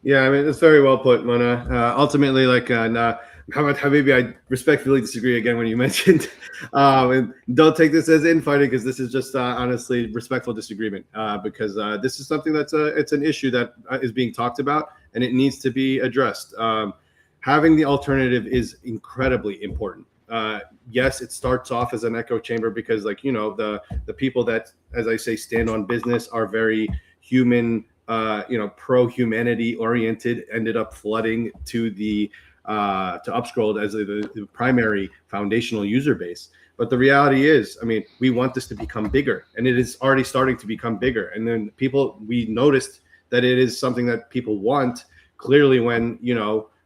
Yeah, I mean, it's very well put, Mona. Ultimately, like Muhammad Habibi, I respectfully disagree again when you mentioned, and don't take this as infighting, because this is just honestly respectful disagreement, because this is something that's it's an issue that is being talked about, and it needs to be addressed. Having the alternative is incredibly important. Yes, it starts off as an echo chamber because, like, you know, the people that, as I say, stand on business are very human, pro-humanity oriented, ended up flooding to the to Upscrolled as the primary foundational user base. But the reality is, I mean, we want this to become bigger, and it is already starting to become bigger. And then we noticed that it is something that people want. Clearly, when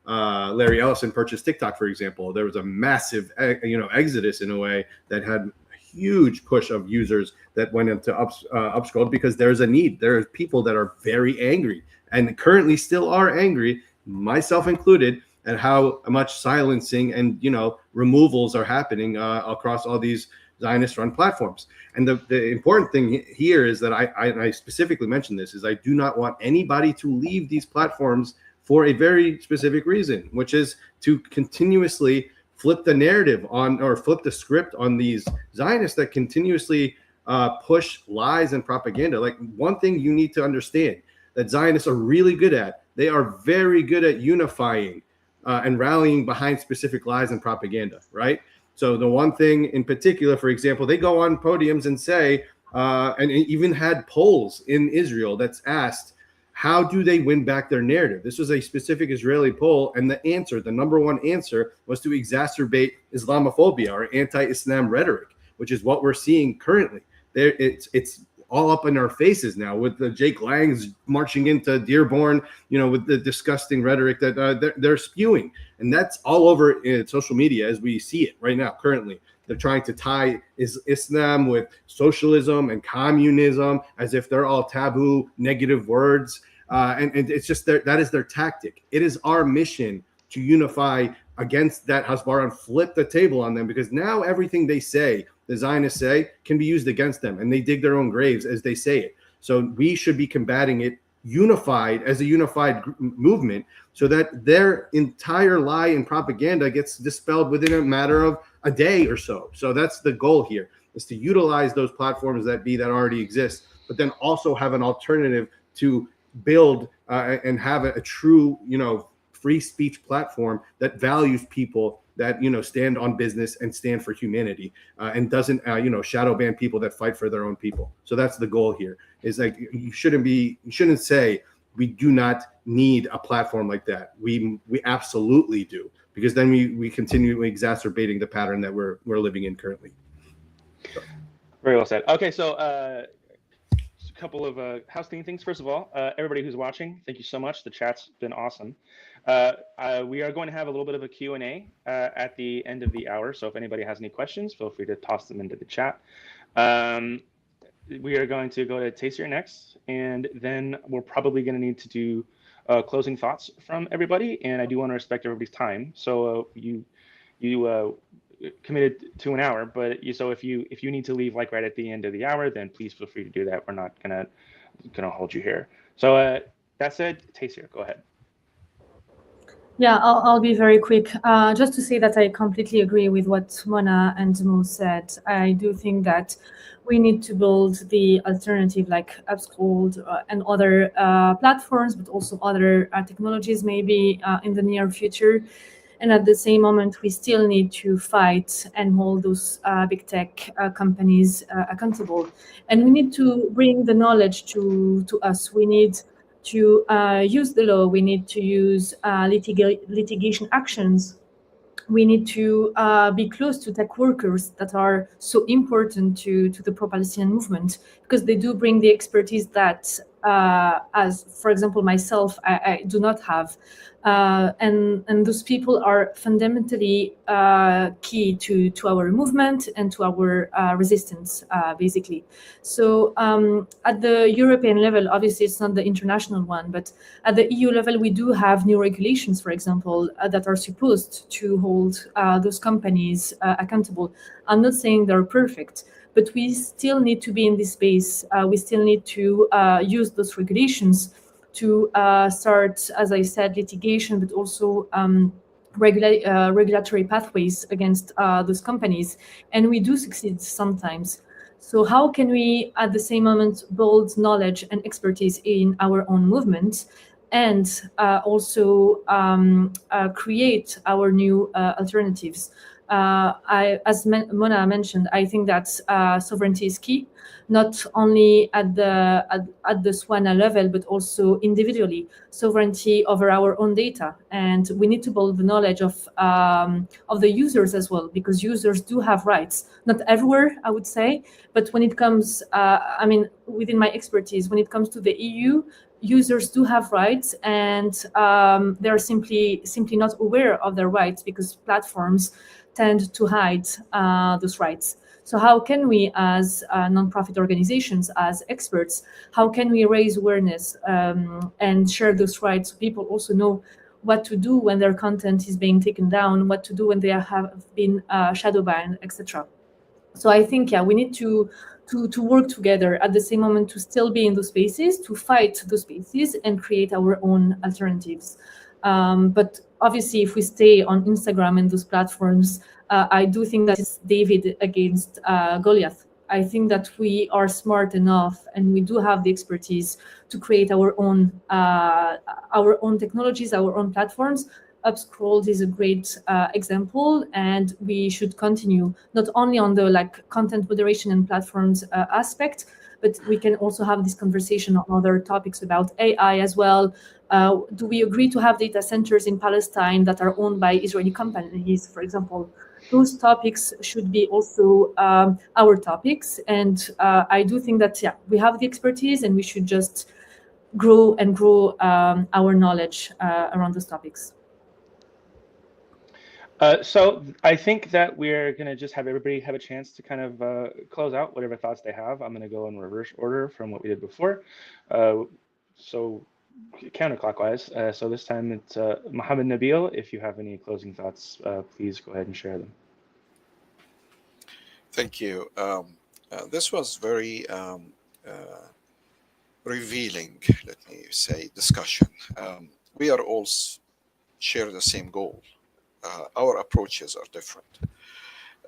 Larry Ellison purchased TikTok, for example, there was a massive exodus in a way that had a huge push of users that went into Upscrolled, because there's a need. There are people that are very angry, and currently still are angry, myself included, at how much silencing and removals are happening across all these Zionist-run platforms. And the important thing here is that I specifically mentioned this, is I do not want anybody to leave these platforms for a very specific reason, which is to continuously flip the narrative on, or flip the script on these Zionists that continuously push lies and propaganda. Like, one thing you need to understand that Zionists are really good at, they are very good at unifying and rallying behind specific lies and propaganda, right? So the one thing in particular, for example, they go on podiums and say, and even had polls in Israel that's asked, how do they win back their narrative? This was a specific Israeli poll, and the number one answer, was to exacerbate Islamophobia or anti-Islam rhetoric, which is what we're seeing currently. It's all up in our faces now, with the Jake Langs marching into Dearborn, with the disgusting rhetoric that they're spewing. And that's all over social media as we see it right now, currently. They're trying to tie Islam with socialism and communism as if they're all taboo, negative words. And it's just that is their tactic. It is our mission to unify against that Hasbara and flip the table on them, because now everything they say, the Zionists say, can be used against them, and they dig their own graves as they say it. So we should be combating it unified, as a unified movement, so that their entire lie and propaganda gets dispelled within a matter of a day or so. So that's the goal here, is to utilize those platforms that already exist, but then also have an alternative to build and have a true, free speech platform that values people that stand on business and stand for humanity, and doesn't shadow ban people that fight for their own people. So that's the goal here. Is like, you shouldn't say we do not need a platform like that. We absolutely do, because then we continue exacerbating the pattern that we're living in currently. Very well said. Okay, so just a couple of housekeeping things. First of all, everybody who's watching, thank you so much. The chat's been awesome. We are going to have a little bit of a Q&A at the end of the hour. So if anybody has any questions, feel free to toss them into the chat. We are going to go to Taser next, and then we're probably going to need to do closing thoughts from everybody. And I do want to respect everybody's time. So you committed to an hour, but so if you need to leave like right at the end of the hour, then please feel free to do that. We're not gonna hold you here. So that said, Taser, go ahead. Yeah, I'll be very quick. Just to say that I completely agree with what Mona and Mo said. I do think that we need to build the alternative like Upscrolled and other platforms, but also other technologies maybe in the near future. And at the same moment, we still need to fight and hold those big tech companies accountable. And we need to bring the knowledge to us. We need to use the law. We need to use litigation actions. We need to be close to tech workers that are so important to the pro-Palestinian movement, because they do bring the expertise that, as for example, myself, I do not have. And those people are fundamentally key to our movement and to our resistance, basically. So at the European level, obviously it's not the international one, but at the EU level, we do have new regulations, for example, that are supposed to hold those companies accountable. I'm not saying they're perfect, but we still need to be in this space. We still need to use those regulations to start, as I said, litigation, but also regulatory pathways against those companies. And we do succeed sometimes. So how can we, at the same moment, build knowledge and expertise in our own movement, and also create our new alternatives? As Mona mentioned, I think that sovereignty is key, not only at the SWANA level, but also individually, sovereignty over our own data. And we need to build the knowledge of the users as well, because users do have rights. Not everywhere, I would say, but when it comes, I mean, within my expertise, when it comes to the EU, users do have rights, and they're simply not aware of their rights because platforms tend to hide those rights. So how can we, as nonprofit organizations, as experts, how can we raise awareness and share those rights so people also know what to do when their content is being taken down, what to do when they have been shadow banned, etc. So I think, yeah, we need to work together at the same moment to still be in those spaces, to fight those spaces and create our own alternatives. But obviously, if we stay on Instagram and those platforms, I do think that it's David against Goliath. I think that we are smart enough and we do have the expertise to create our own technologies, our own platforms. Upscrolled is a great example, and we should continue not only on the content moderation and platforms aspect, but we can also have this conversation on other topics about AI as well. Do we agree to have data centers in Palestine that are owned by Israeli companies, for example? Those topics should be also our topics. And I do think that, yeah, we have the expertise and we should just grow our knowledge around those topics. So I think that we're going to just have everybody have a chance to kind of close out whatever thoughts they have. I'm going to go in reverse order from what we did before. So counterclockwise. So this time it's Mohammed Nabil. If you have any closing thoughts, please go ahead and share them. Thank you. This was very revealing, let me say, discussion. We are all share the same goal. Our approaches are different.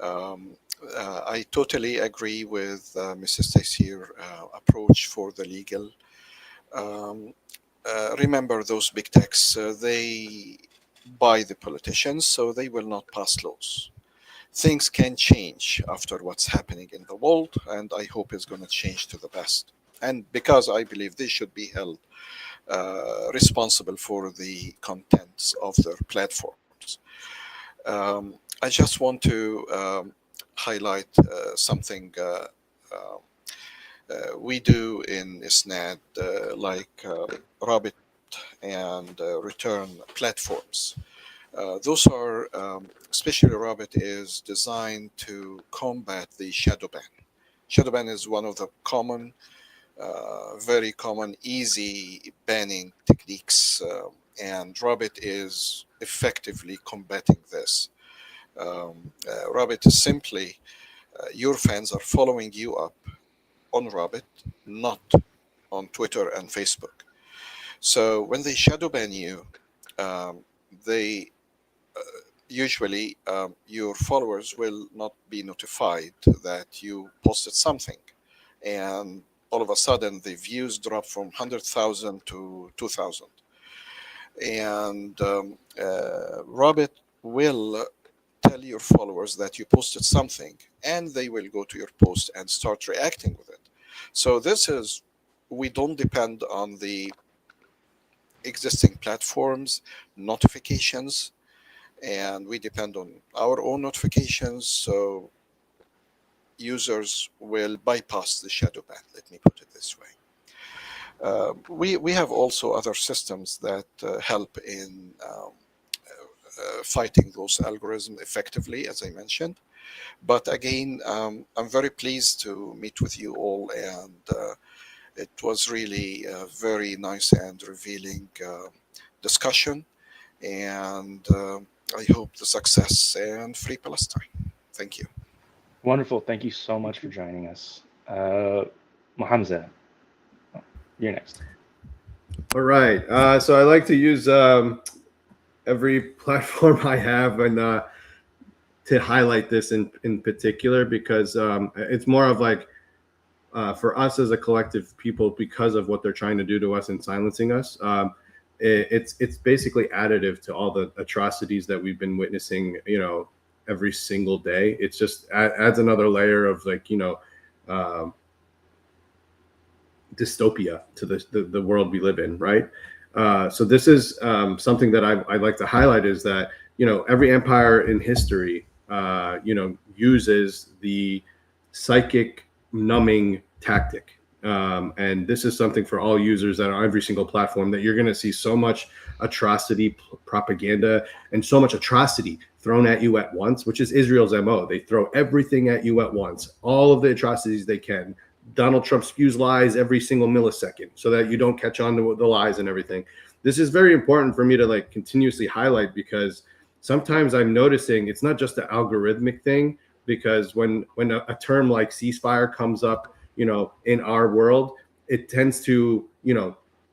I totally agree with Mrs. Taysir's approach for the legal. Remember, those big techs, they buy the politicians, so they will not pass laws. Things can change after what's happening in the world, and I hope it's going to change to the best. And because I believe they should be held responsible for the contents of their platforms. I just want to highlight something we do in ISNAD, like Rabbit and return platforms. Those are, especially Rabbit is designed to combat the shadow ban. Shadow ban is one of the common, very common, easy banning techniques, and Rabbit is effectively combating this. Rabbit is simply your fans are following you up on Rabbit, not on Twitter and Facebook. So when they shadow ban you, they usually your followers will not be notified that you posted something, and all of a sudden the views drop from 100,000 to 2,000, and Rabbit will tell your followers that you posted something, and they will go to your post and start reacting with it. So this is, we don't depend on the existing platforms notifications, and we depend on our own notifications. So users will bypass the shadow ban, let me put it this way. We have also other systems that help in fighting those algorithms effectively, as I mentioned. But again, I'm very pleased to meet with you all, and it was really a very nice and revealing discussion. And I hope the success and free Palestine. Thank you. Wonderful. Thank you so much for joining us. Mohamza, you're next. All right. So I like to use every platform I have and to highlight this in particular, because it's more of like for us as a collective people, because of what they're trying to do to us and silencing us. It's basically additive to all the atrocities that we've been witnessing, every single day. It's just adds another layer of like, dystopia to the world we live in, right? So this is something that I'd like to highlight, is that, every empire in history, uses the psychic numbing tactic. And this is something for all users that are on every single platform, that you're going to see so much atrocity, propaganda, and so much atrocity thrown at you at once, which is Israel's MO. They throw everything at you at once, all of the atrocities they can. Donald Trump spews lies every single millisecond so that you don't catch on to the lies and everything. This is very important for me to like continuously highlight, because sometimes I'm noticing it's not just an algorithmic thing, because when a term like ceasefire comes up, in our world, it tends to,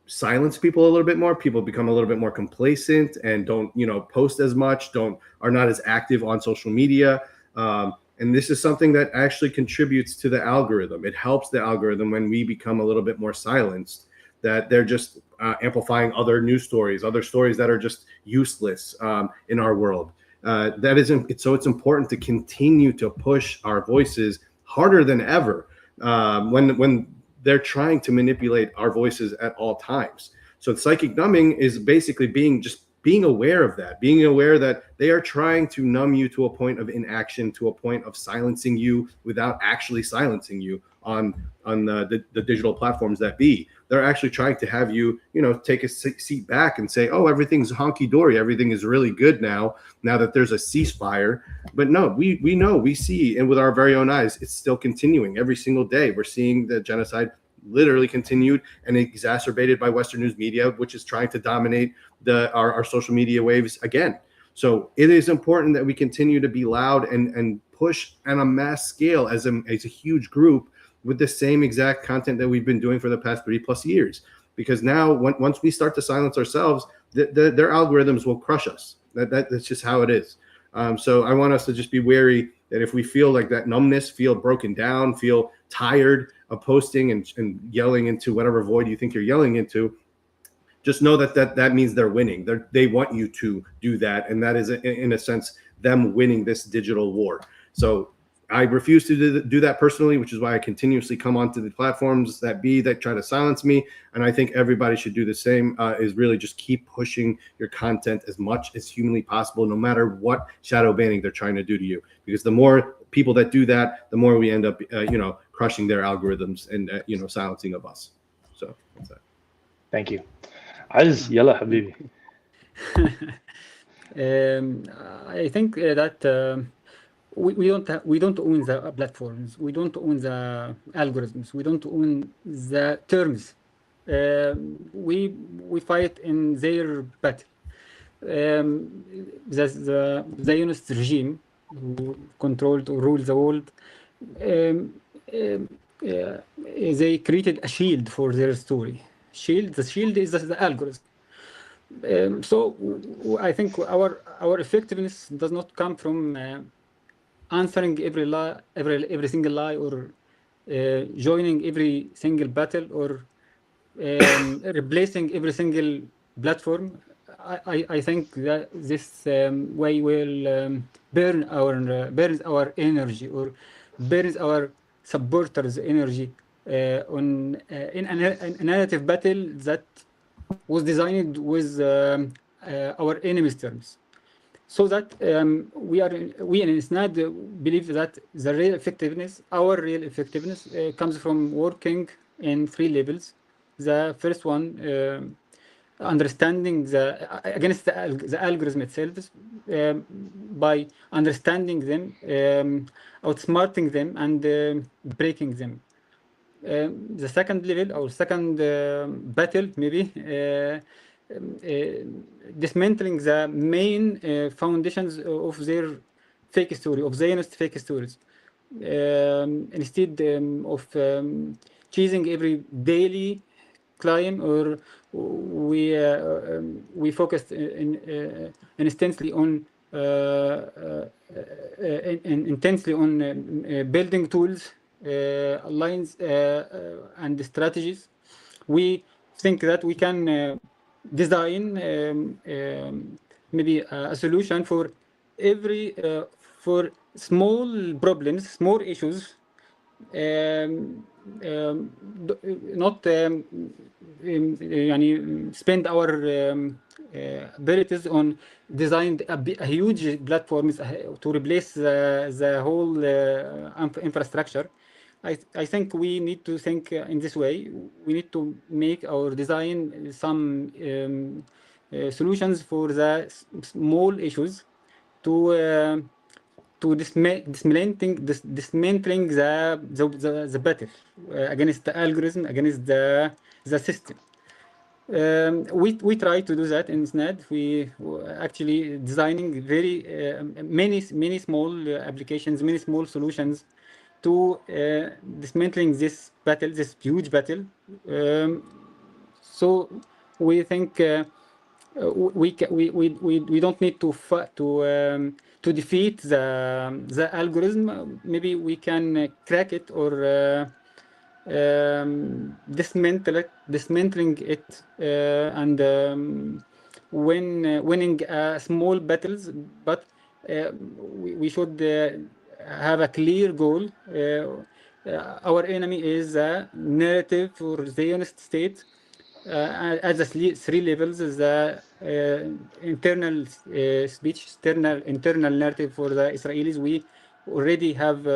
silence people a little bit more. People become a little bit more complacent and don't, post as much, are not as active on social media. And this is something that actually contributes to the algorithm. It helps the algorithm when we become a little bit more silenced, that they're just amplifying other news stories, other stories that are just useless in our world. It's important to continue to push our voices harder than ever when they're trying to manipulate our voices at all times. So psychic numbing is basically being aware of that, being aware that they are trying to numb you to a point of inaction, to a point of silencing you without actually silencing you on the digital platforms that be. They're actually trying to have you, take a seat back and say, oh, everything's honky-dory, everything is really good now that there's a ceasefire. But no, we know, we see, and with our very own eyes, it's still continuing every single day. We're seeing the genocide literally continued and exacerbated by Western news media, which is trying to dominate our social media waves again. So it is important that we continue to be loud and push on a mass scale as a huge group with the same exact content that we've been doing for the past 3+ years. Because now, once we start to silence ourselves, their algorithms will crush us. That's just how it is. So I want us to just be wary that if we feel like that numbness, feel broken down, feel tired of posting and yelling into whatever void you think you're yelling into, just know that means they're winning. They want you to do that, and that is, in a sense, them winning this digital war. So I refuse to do that personally, which is why I continuously come onto the platforms that try to silence me. And I think everybody should do the same, is really just keep pushing your content as much as humanly possible, no matter what shadow banning they're trying to do to you. Because the more people that do that, the more we end up, crushing their algorithms and, silencing of us. So that's that. Thank you. Aziz, yalla habibi. I think that we don't own the platforms, we don't own the algorithms, we don't own the terms. We fight in their battle. The Zionist regime who controlled or ruled the world, they created a shield for their story. The shield is the algorithm. So I think our effectiveness does not come from answering every lie, every single lie, or joining every single battle, or replacing every single platform. I think that this way will burns our energy, or burns our supporters' energy in a narrative battle that was designed with our enemies' terms. So that we in ISNAD believe that the real effectiveness, our real effectiveness, comes from working in 3 levels. The first one, understanding against the algorithm itself, by understanding them, outsmarting them, and breaking them. The second level, or second battle, maybe, dismantling the main foundations of their fake story, of Zionist fake stories. Instead of chasing every daily claim, or we focused intensely on building tools, lines, and strategies. We think that we can design maybe a solution for every for small problems, small issues, not spend our abilities on designing a huge platforms to replace the whole infrastructure. I think we need to think in this way. We need to make our design some solutions for the small issues to dismantling the battle against the algorithm, against the system. We try to do that in SNAD. We actually designing very many small applications, many small solutions to dismantling this battle, this huge battle. So we think we don't need to defeat the algorithm. Maybe we can crack it, or dismantling it, and winning small battles. But we should have a clear goal. Our enemy is a narrative for Zionist state. At the 3 levels, the internal speech, internal narrative for the Israelis. We already have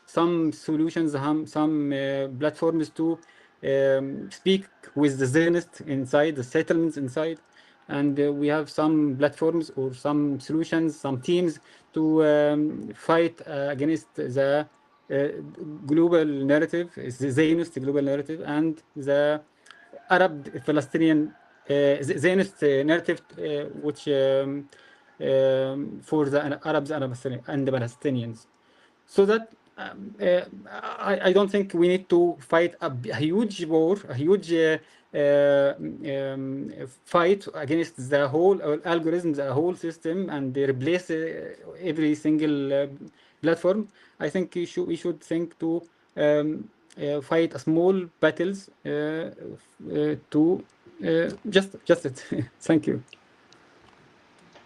some solutions, some platforms to speak with the Zionists inside, the settlements inside. And we have some platforms or some solutions, some teams to fight against the global narrative, the Zionist global narrative, and the Arab Palestinian Zionist narrative, which for the Arabs and the Palestinians. So that I don't think we need to fight a huge war, a huge fight against the whole algorithm, the whole system, and replace every single platform. I think we should think to fight small battles to just it. Thank you.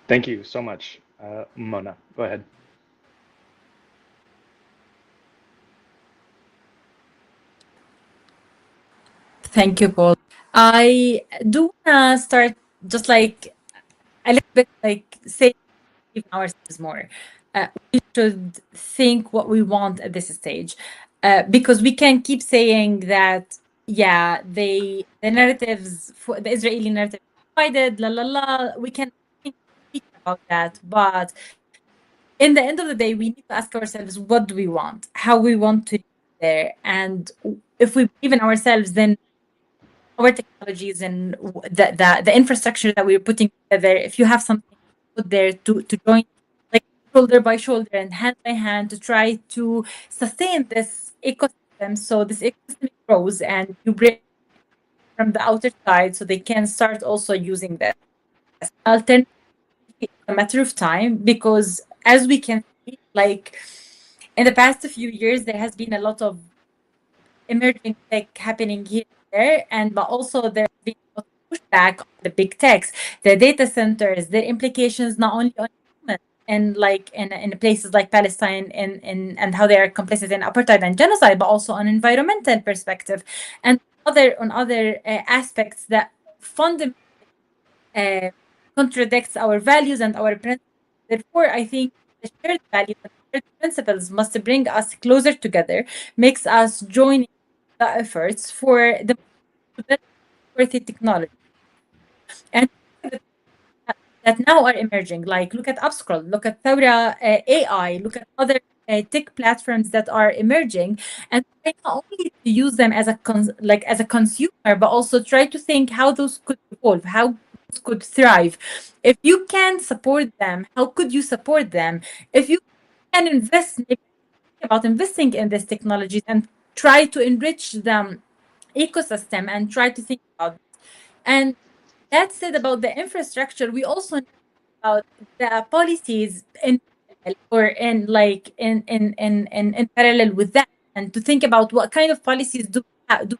Thank you so much, Mona. Go ahead. Thank you, Paul. I do want to start just like a little bit like say ourselves more. We should think what we want at this stage, because we can keep saying that, yeah, the narratives, for the Israeli narrative divided, la la la. We can speak about that, but in the end of the day, we need to ask ourselves, what do we want? How we want to live there, and if we believe in ourselves, then our technologies and the infrastructure that we're putting together, if you have something put there to join like shoulder by shoulder and hand by hand to try to sustain this ecosystem, so this ecosystem grows and you bring from the outer side so they can start also using this. Alternatively, it's a matter of time, because as we can see, like in the past few years, there has been a lot of emerging tech happening here and there, and but also there's been a lot of pushback on the big techs, the data centers, their implications not only on humans and like in places like Palestine and how they are complicit in apartheid and genocide, but also on environmental perspective and other aspects that fundamentally contradicts our values and our principles. Therefore, I think the shared values and shared principles must bring us closer together, makes us join the efforts for the worthy technology. And that now are emerging, like look at Upscroll, look at Thawra AI, look at other tech platforms that are emerging, and try not only to use them as as a consumer, but also try to think how those could evolve, how those could thrive. If you can support them, how could you support them? If you can invest, maybe think about investing in these technologies and try to enrich them ecosystem and try to think about this. And that said about the infrastructure, we also know about the policies in parallel or in like in parallel with that, and to think about what kind of policies do we have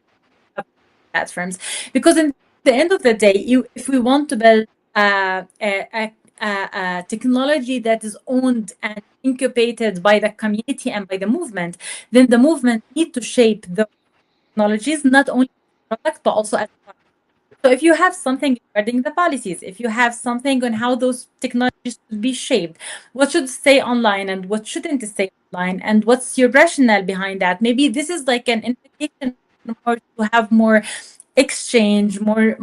platforms, because in the end of the day, if we want to build a technology that is owned and incubated by the community and by the movement, then the movement need to shape the technologies, not only product, but also as a. So if you have something regarding the policies, if you have something on how those technologies should be shaped, what should stay online and what shouldn't stay online, and what's your rationale behind that? Maybe this is like an invitation more to have more exchange, more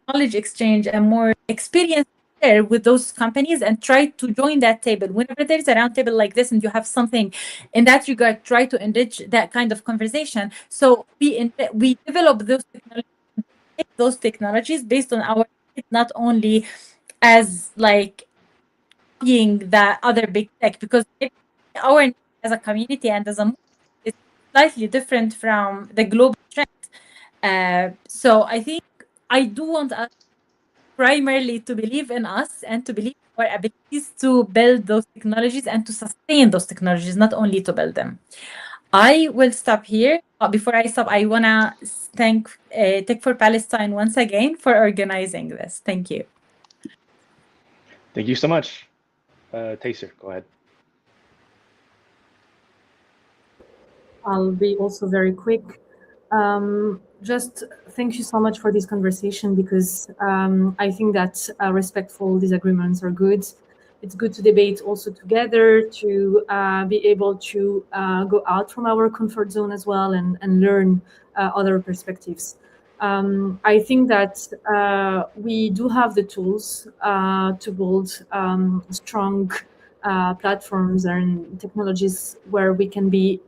knowledge exchange, and more experience there with those companies, and try to join that table. Whenever there's a round table like this and you have something in that regard, try to enrich that kind of conversation. So we develop those technologies based on our needs, not only as like being the other big tech, because our needs as a community and as a movement is slightly different from the global trend. So I think I do want us primarily to believe in us and to believe in our abilities to build those technologies and to sustain those technologies, not only to build them. I will stop here. But before I stop, I want to thank Tech for Palestine once again for organizing this. Thank you. Thank you so much. Taser, go ahead. I'll be also very quick. Just thank you so much for this conversation, because I think that respectful disagreements are good. It's good to debate also together, to be able to go out from our comfort zone as well and learn other perspectives. I think that we do have the tools to build strong platforms and technologies where we can be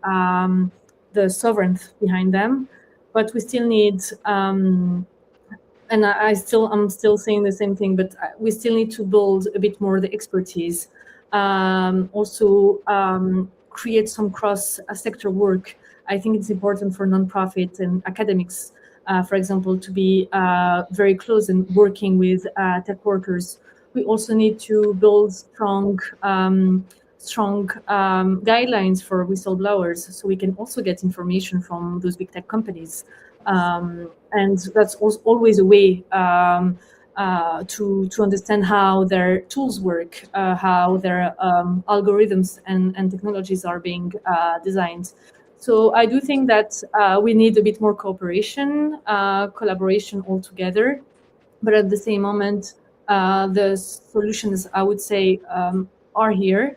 the sovereign behind them, but we still need and I'm still saying the same thing, but we still need to build a bit more the expertise. Also create some cross sector work. I think it's important for nonprofit and academics, for example, to be very close and working with tech workers. We also need to build strong guidelines for whistleblowers, so we can also get information from those big tech companies. And that's always a way to understand how their tools work, how their algorithms and technologies are being designed. So I do think that we need a bit more cooperation, collaboration all together. But at the same moment, the solutions, I would say, are here.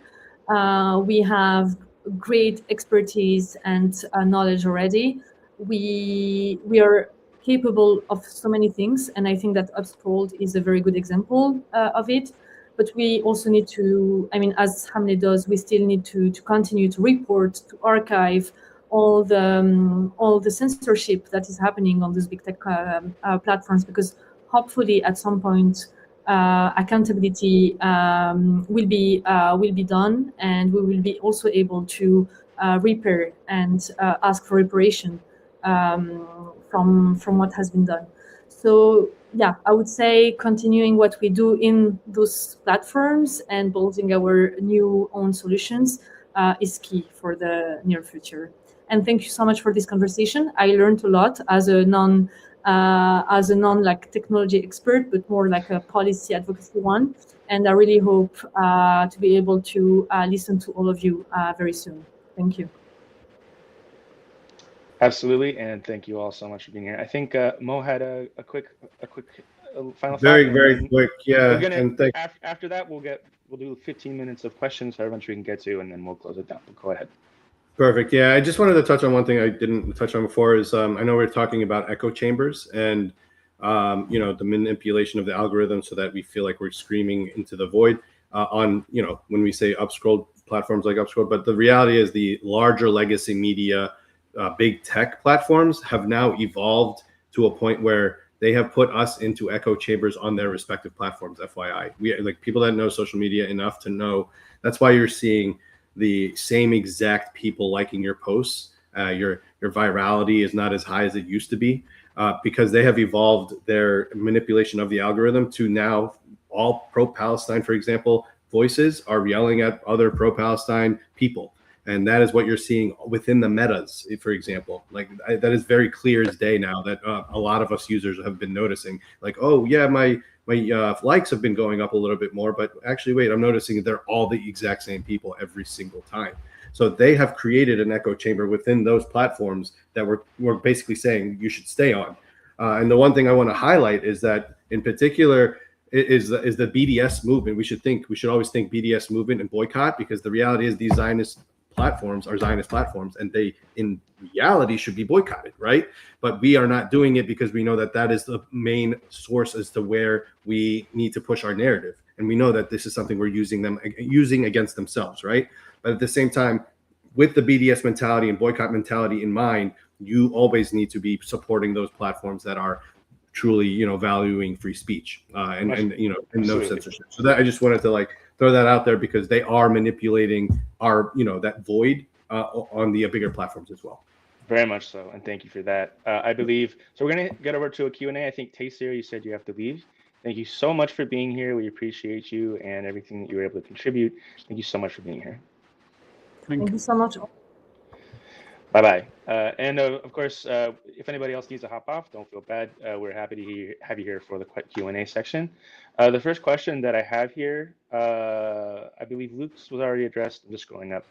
We have great expertise and knowledge already. We are capable of so many things, and I think that Upscrolled is a very good example of it. But we also need to, I mean, as Hamlet does, we still need to continue to report, to archive all the censorship that is happening on these big tech platforms, because hopefully at some point accountability will be done, and we will be also able to repair and ask for reparation from what has been done. So yeah, I would say continuing what we do in those platforms and building our new own solutions is key for the near future. And thank you so much for this conversation. I learned a lot as a non like technology expert, but more like a policy advocacy one. And I really hope to be able to listen to all of you very soon. Thank you. Absolutely, and thank you all so much for being here. I think Mo had a quick final Very, thought. very quick. Yeah. We're gonna, And thank after that, we'll do 15 minutes of questions for everyone we can get to, and then we'll close it down. Go ahead. Perfect. Yeah, I just wanted to touch on one thing I didn't touch on before is I know we're talking about echo chambers and the manipulation of the algorithm so that we feel like we're screaming into the void on when we say upscroll platforms like Upscroll. But the reality is the larger legacy media, big tech platforms have now evolved to a point where they have put us into echo chambers on their respective platforms. FYI, we like people that know social media enough to know that's why you're seeing the same exact people liking your posts. Your virality is not as high as it used to be because they have evolved their manipulation of the algorithm to now all pro-Palestine, for example, voices are yelling at other pro-Palestine people. And that is what you're seeing within the metas, for example. Like that is very clear as day now that a lot of us users have been noticing. Like, oh yeah, my likes have been going up a little bit more, but actually, wait, I'm noticing they're all the exact same people every single time. So they have created an echo chamber within those platforms that we're basically saying you should stay on. And the one thing I want to highlight is that, in particular, is the BDS movement. We should always think BDS movement and boycott, because the reality is these Zionist platforms are Zionist platforms, and they in reality should be boycotted, right? But we are not doing it because we know that that is the main source as to where we need to push our narrative, and we know that this is something we're using against themselves, right? But at the same time, with the BDS mentality and boycott mentality in mind, you always need to be supporting those platforms that are truly, valuing free speech and no censorship. So that I just wanted to throw that out there because they are manipulating our, that void on the bigger platforms as well. Very much so, and thank you for that. I believe, so we're going to get over to a Q&A. I think, Taysir, you said you have to leave. Thank you so much for being here. We appreciate you and everything that you were able to contribute. Thank you so much for being here. Thank you so much. Bye-bye. And of course, if anybody else needs to hop off, don't feel bad. We're happy to have you here for the Q&A section. The first question that I have here, I believe Luke's was already addressed. I'm just scrolling up.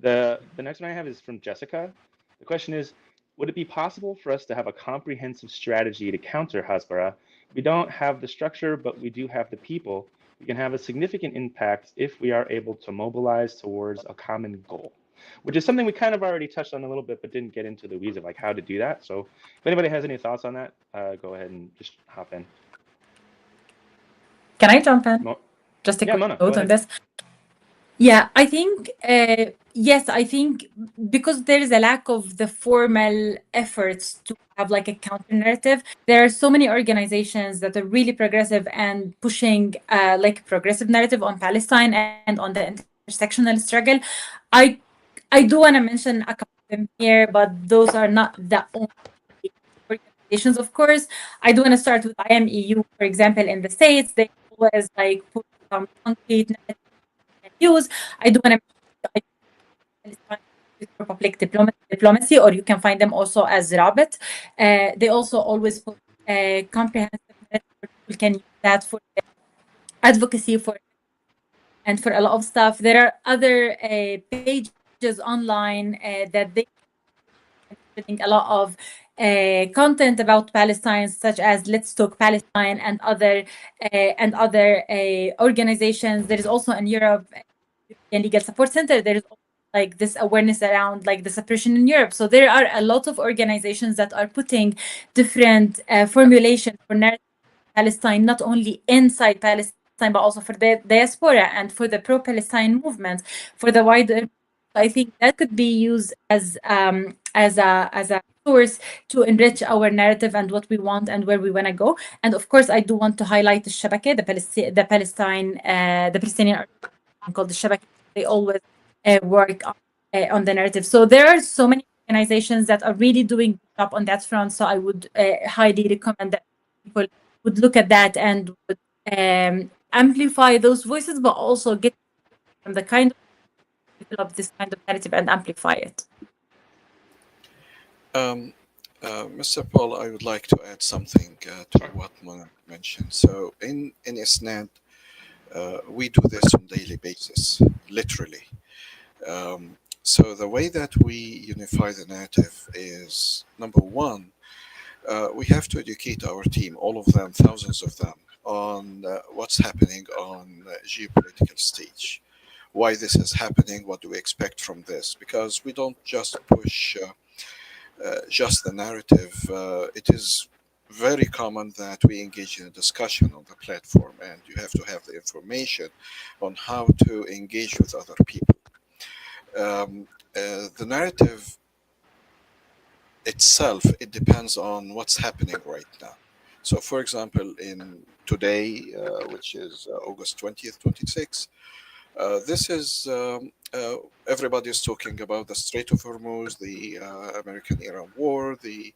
The next one I have is from Jessica. The question is, would it be possible for us to have a comprehensive strategy to counter Hasbara? We don't have the structure, but we do have the people. We can have a significant impact if we are able to mobilize towards a common goal, which is something we kind of already touched on a little bit, but didn't get into the weeds of how to do that. So if anybody has any thoughts on that, go ahead and just hop in. Can I jump in? Just a quick note on this. Yeah, I think, yes, I think because there is a lack of the formal efforts to have a counter narrative, there are so many organizations that are really progressive and pushing progressive narrative on Palestine and on the intersectional struggle. I do want to mention a couple of them here, but those are not the only organizations, of course. I do want to start with IMEU, for example, in the States. They always put some concrete use. I do want to mention for public diplomacy, or you can find them also as Rabbit. They also always put a comprehensive network. We can use that for advocacy and for a lot of stuff. There are other pages online that they a lot of content about Palestine, such as Let's Talk Palestine and other organizations. There is also in Europe European Legal Support Center. There is like this awareness around like the suppression in Europe. So there are a lot of organizations that are putting different formulations for narrative Palestine, not only inside Palestine, but also for the diaspora and for the pro-Palestine movement, for the wider. I think that could be used as a source to enrich our narrative and what we want and where we want to go. And of course, I do want to highlight the Shabaka, the Palestinian organization called the Shabaka. They always work on the narrative. So there are so many organizations that are really doing good job on that front. So I would highly recommend that people would look at that and would amplify those voices, but also get from the kind of develop this kind of narrative and amplify it. Mr. Paul, I would like to add something to what Mona mentioned. So in ISNAD, we do this on a daily basis, literally. So the way that we unify the narrative is, number one, we have to educate our team, all of them, thousands of them, on what's happening on the geopolitical stage, why this is happening, what do we expect from this, because we don't just push just the narrative. It is very common that we engage in a discussion on the platform, and you have to have the information on how to engage with other people. The narrative itself, it depends on what's happening right now. So for example, in today, which is August 20th, 26th, this is everybody is talking about the Strait of Hormuz, the American-Iran war, the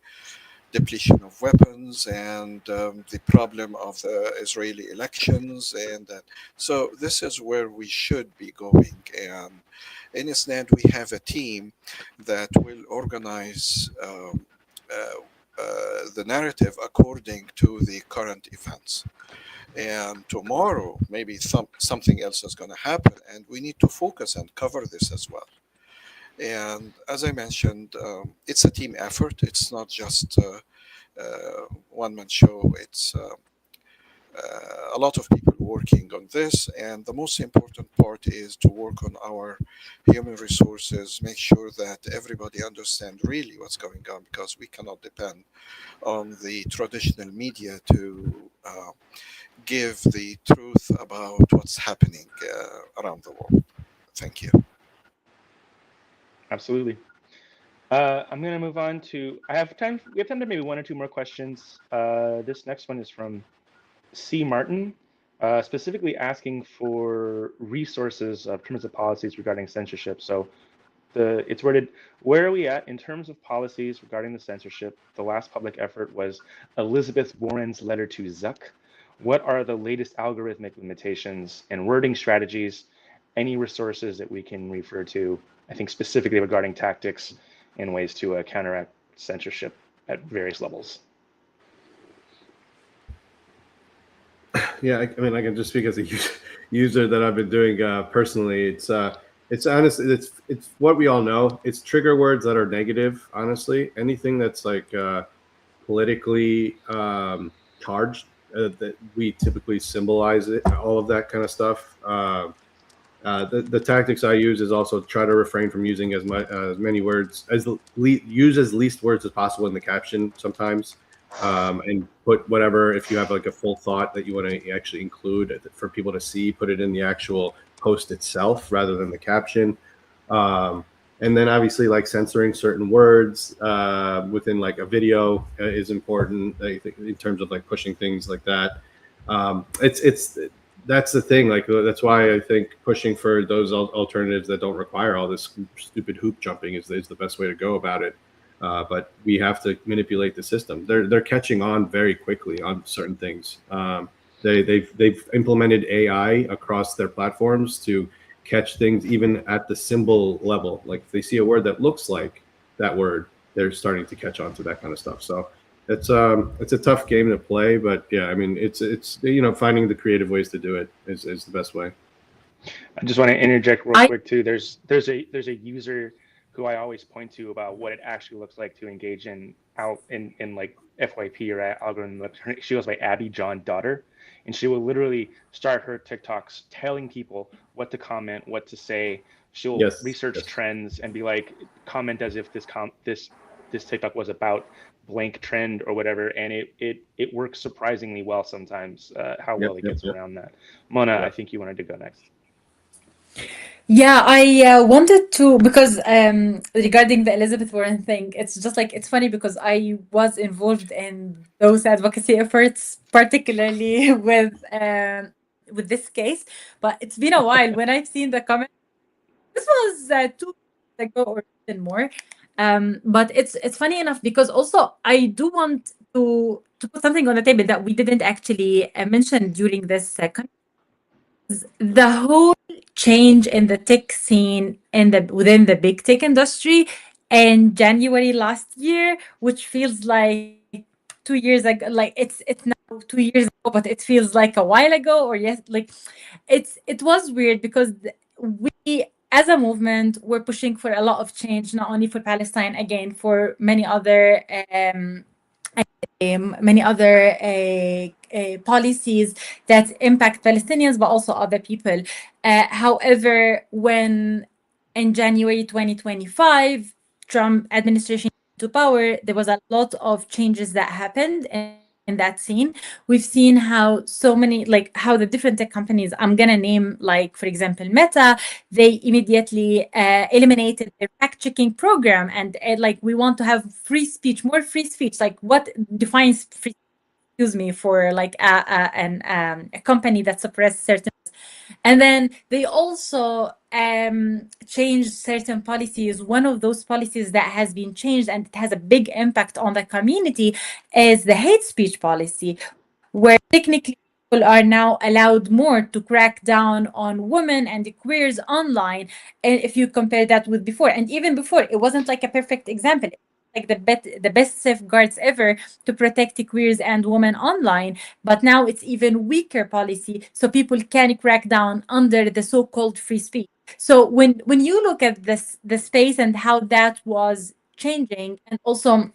depletion of weapons, and the problem of the Israeli elections, and so this is where we should be going. And in ISNAD, we have a team that will organize the narrative according to the current events. And tomorrow, maybe something else is going to happen, and we need to focus and cover this as well. And as I mentioned, it's a team effort. It's not just one-man show. It's a lot of people working on this. And the most important part is to work on our human resources, make sure that everybody understands really what's going on, because we cannot depend on the traditional media to give the truth about what's happening around the world. Thank you. Absolutely. I'm going to move on to, we have time to maybe one or two more questions. This next one is from C. Martin, specifically asking for resources of terms of policies regarding censorship. So it's worded, where are we at in terms of policies regarding the censorship? The last public effort was Elizabeth Warren's letter to Zuck. What are the latest algorithmic limitations and wording strategies? Any resources that we can refer to, I think specifically regarding tactics and ways to counteract censorship at various levels? Yeah, I mean, I can just speak as a user that I've been doing personally. It's honestly, it's what we all know. It's trigger words that are negative. Honestly, anything that's like politically charged, that we typically symbolize it. All of that kind of stuff. The tactics I use is also try to refrain from using as many words use as least words as possible in the caption sometimes, and put whatever, if you have like a full thought that you want to actually include for people to see, put it in the actual post itself rather than the caption. And then obviously like censoring certain words within like a video is important, I think, in terms of like pushing things like that. That's the thing. Like that's why I think pushing for those alternatives that don't require all this stupid hoop jumping is the best way to go about it. But we have to manipulate the system. They're catching on very quickly on certain things. They've implemented AI across their platforms to catch things even at the symbol level. Like if they see a word that looks like that word, they're starting to catch on to that kind of stuff. So it's a tough game to play, but yeah, I mean, it's finding the creative ways to do it is the best way. I just want to interject real quick too. There's a user who I always point to about what it actually looks like to engage in like FYP or algorithm. She goes by Abby John Daughter, and she will literally start her TikToks telling people what to comment, what to say. She'll research trends and be like, comment as if this TikTok was about blank trend or whatever, and it works surprisingly well sometimes. How well it gets around that. Mona, I think you wanted to go next. Yeah, I wanted to, because regarding the Elizabeth Warren thing, it's just like, it's funny because I was involved in those advocacy efforts, particularly with this case. But it's been a while when I've seen the comment. This was 2 years ago or even more. But it's funny enough because also I do want to put something on the table that we didn't actually mention during this the whole change in the tech scene within the big tech industry in January last year, which feels like 2 years ago. Like it's now 2 years ago, but it feels like a while ago. Or yes, like it was weird because we as a movement were pushing for a lot of change, not only for Palestine, again for many other policies that impact Palestinians, but also other people. However, when in January 2025, Trump administration to power, there was a lot of changes that happened in that scene. We've seen how so many, like how the different tech companies, I'm gonna name, like for example Meta, they immediately eliminated their fact checking program, and like we want to have free speech, more free speech. Like what defines free, excuse me, for like a company that suppresses certain. And then they also changed certain policies. One of those policies that has been changed and it has a big impact on the community is the hate speech policy, where technically people are now allowed more to crack down on women and queers online. And if you compare that with before, and even before, it wasn't like a perfect example, like the best safeguards ever to protect queers and women online, but now it's even weaker policy, so people can crack down under the so-called free speech. So when you look at the space and how that was changing, and also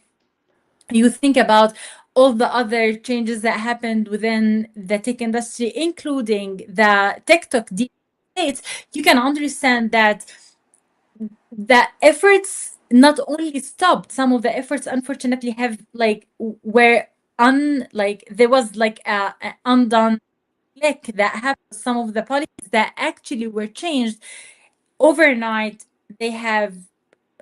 you think about all the other changes that happened within the tech industry, including the TikTok states, you can understand that the efforts not only stopped, some of the efforts unfortunately have like were like there was like a undone click that happened. Some of the policies that actually were changed overnight, they have,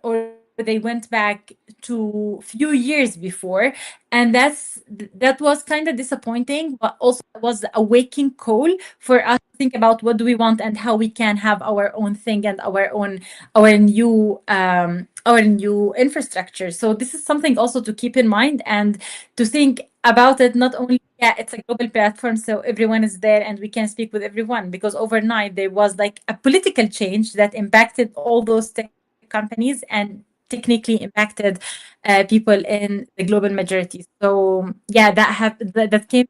or they went back to few years before, and that was kind of disappointing, but also was a waking call for us to think about what do we want and how we can have our own thing and our new infrastructure. So this is something also to keep in mind and to think about it. Not only, yeah, it's a global platform, so everyone is there and we can speak with everyone, because overnight there was like a political change that impacted all those tech companies and technically impacted people in the global majority. So yeah, that happened. That came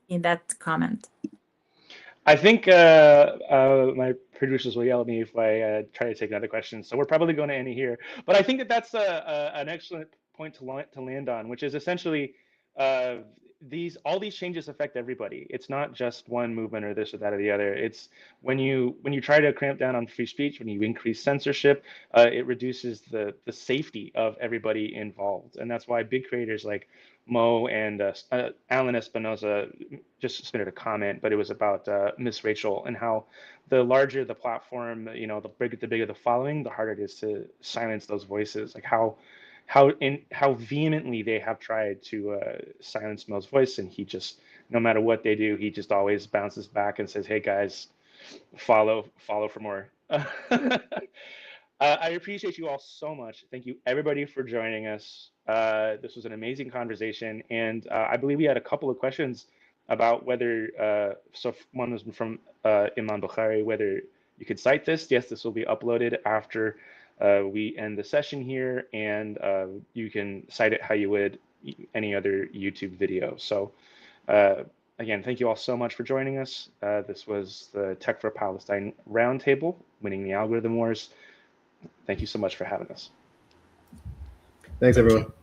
in that comment. I think my producers will yell at me if I try to take another question. So we're probably going to end it here. But I think that that's an excellent point to land on, which is essentially uh, all these changes affect everybody. It's not just one movement or this or that or the other. It's when you try to cramp down on free speech, when you increase censorship, it reduces the safety of everybody involved, and that's why big creators like Mo and Alan Espinosa just submitted a comment, but it was about Miss Rachel and how the larger the platform, the bigger the following, the harder it is to silence those voices. Like how vehemently they have tried to silence Mo's voice, and he just, no matter what they do, he just always bounces back and says, "Hey guys, follow for more." I appreciate you all so much. Thank you, everybody, for joining us. This was an amazing conversation, and I believe we had a couple of questions about whether, so one was from Imam Bukhari, whether you could cite this. Yes, this will be uploaded after we end the session here, and you can cite it how you would any other YouTube video. So again, thank you all so much for joining us. This was the Tech for Palestine Roundtable, Winning the Algorithm Wars. Thank you so much for having us. Thanks, Thank you. everyone.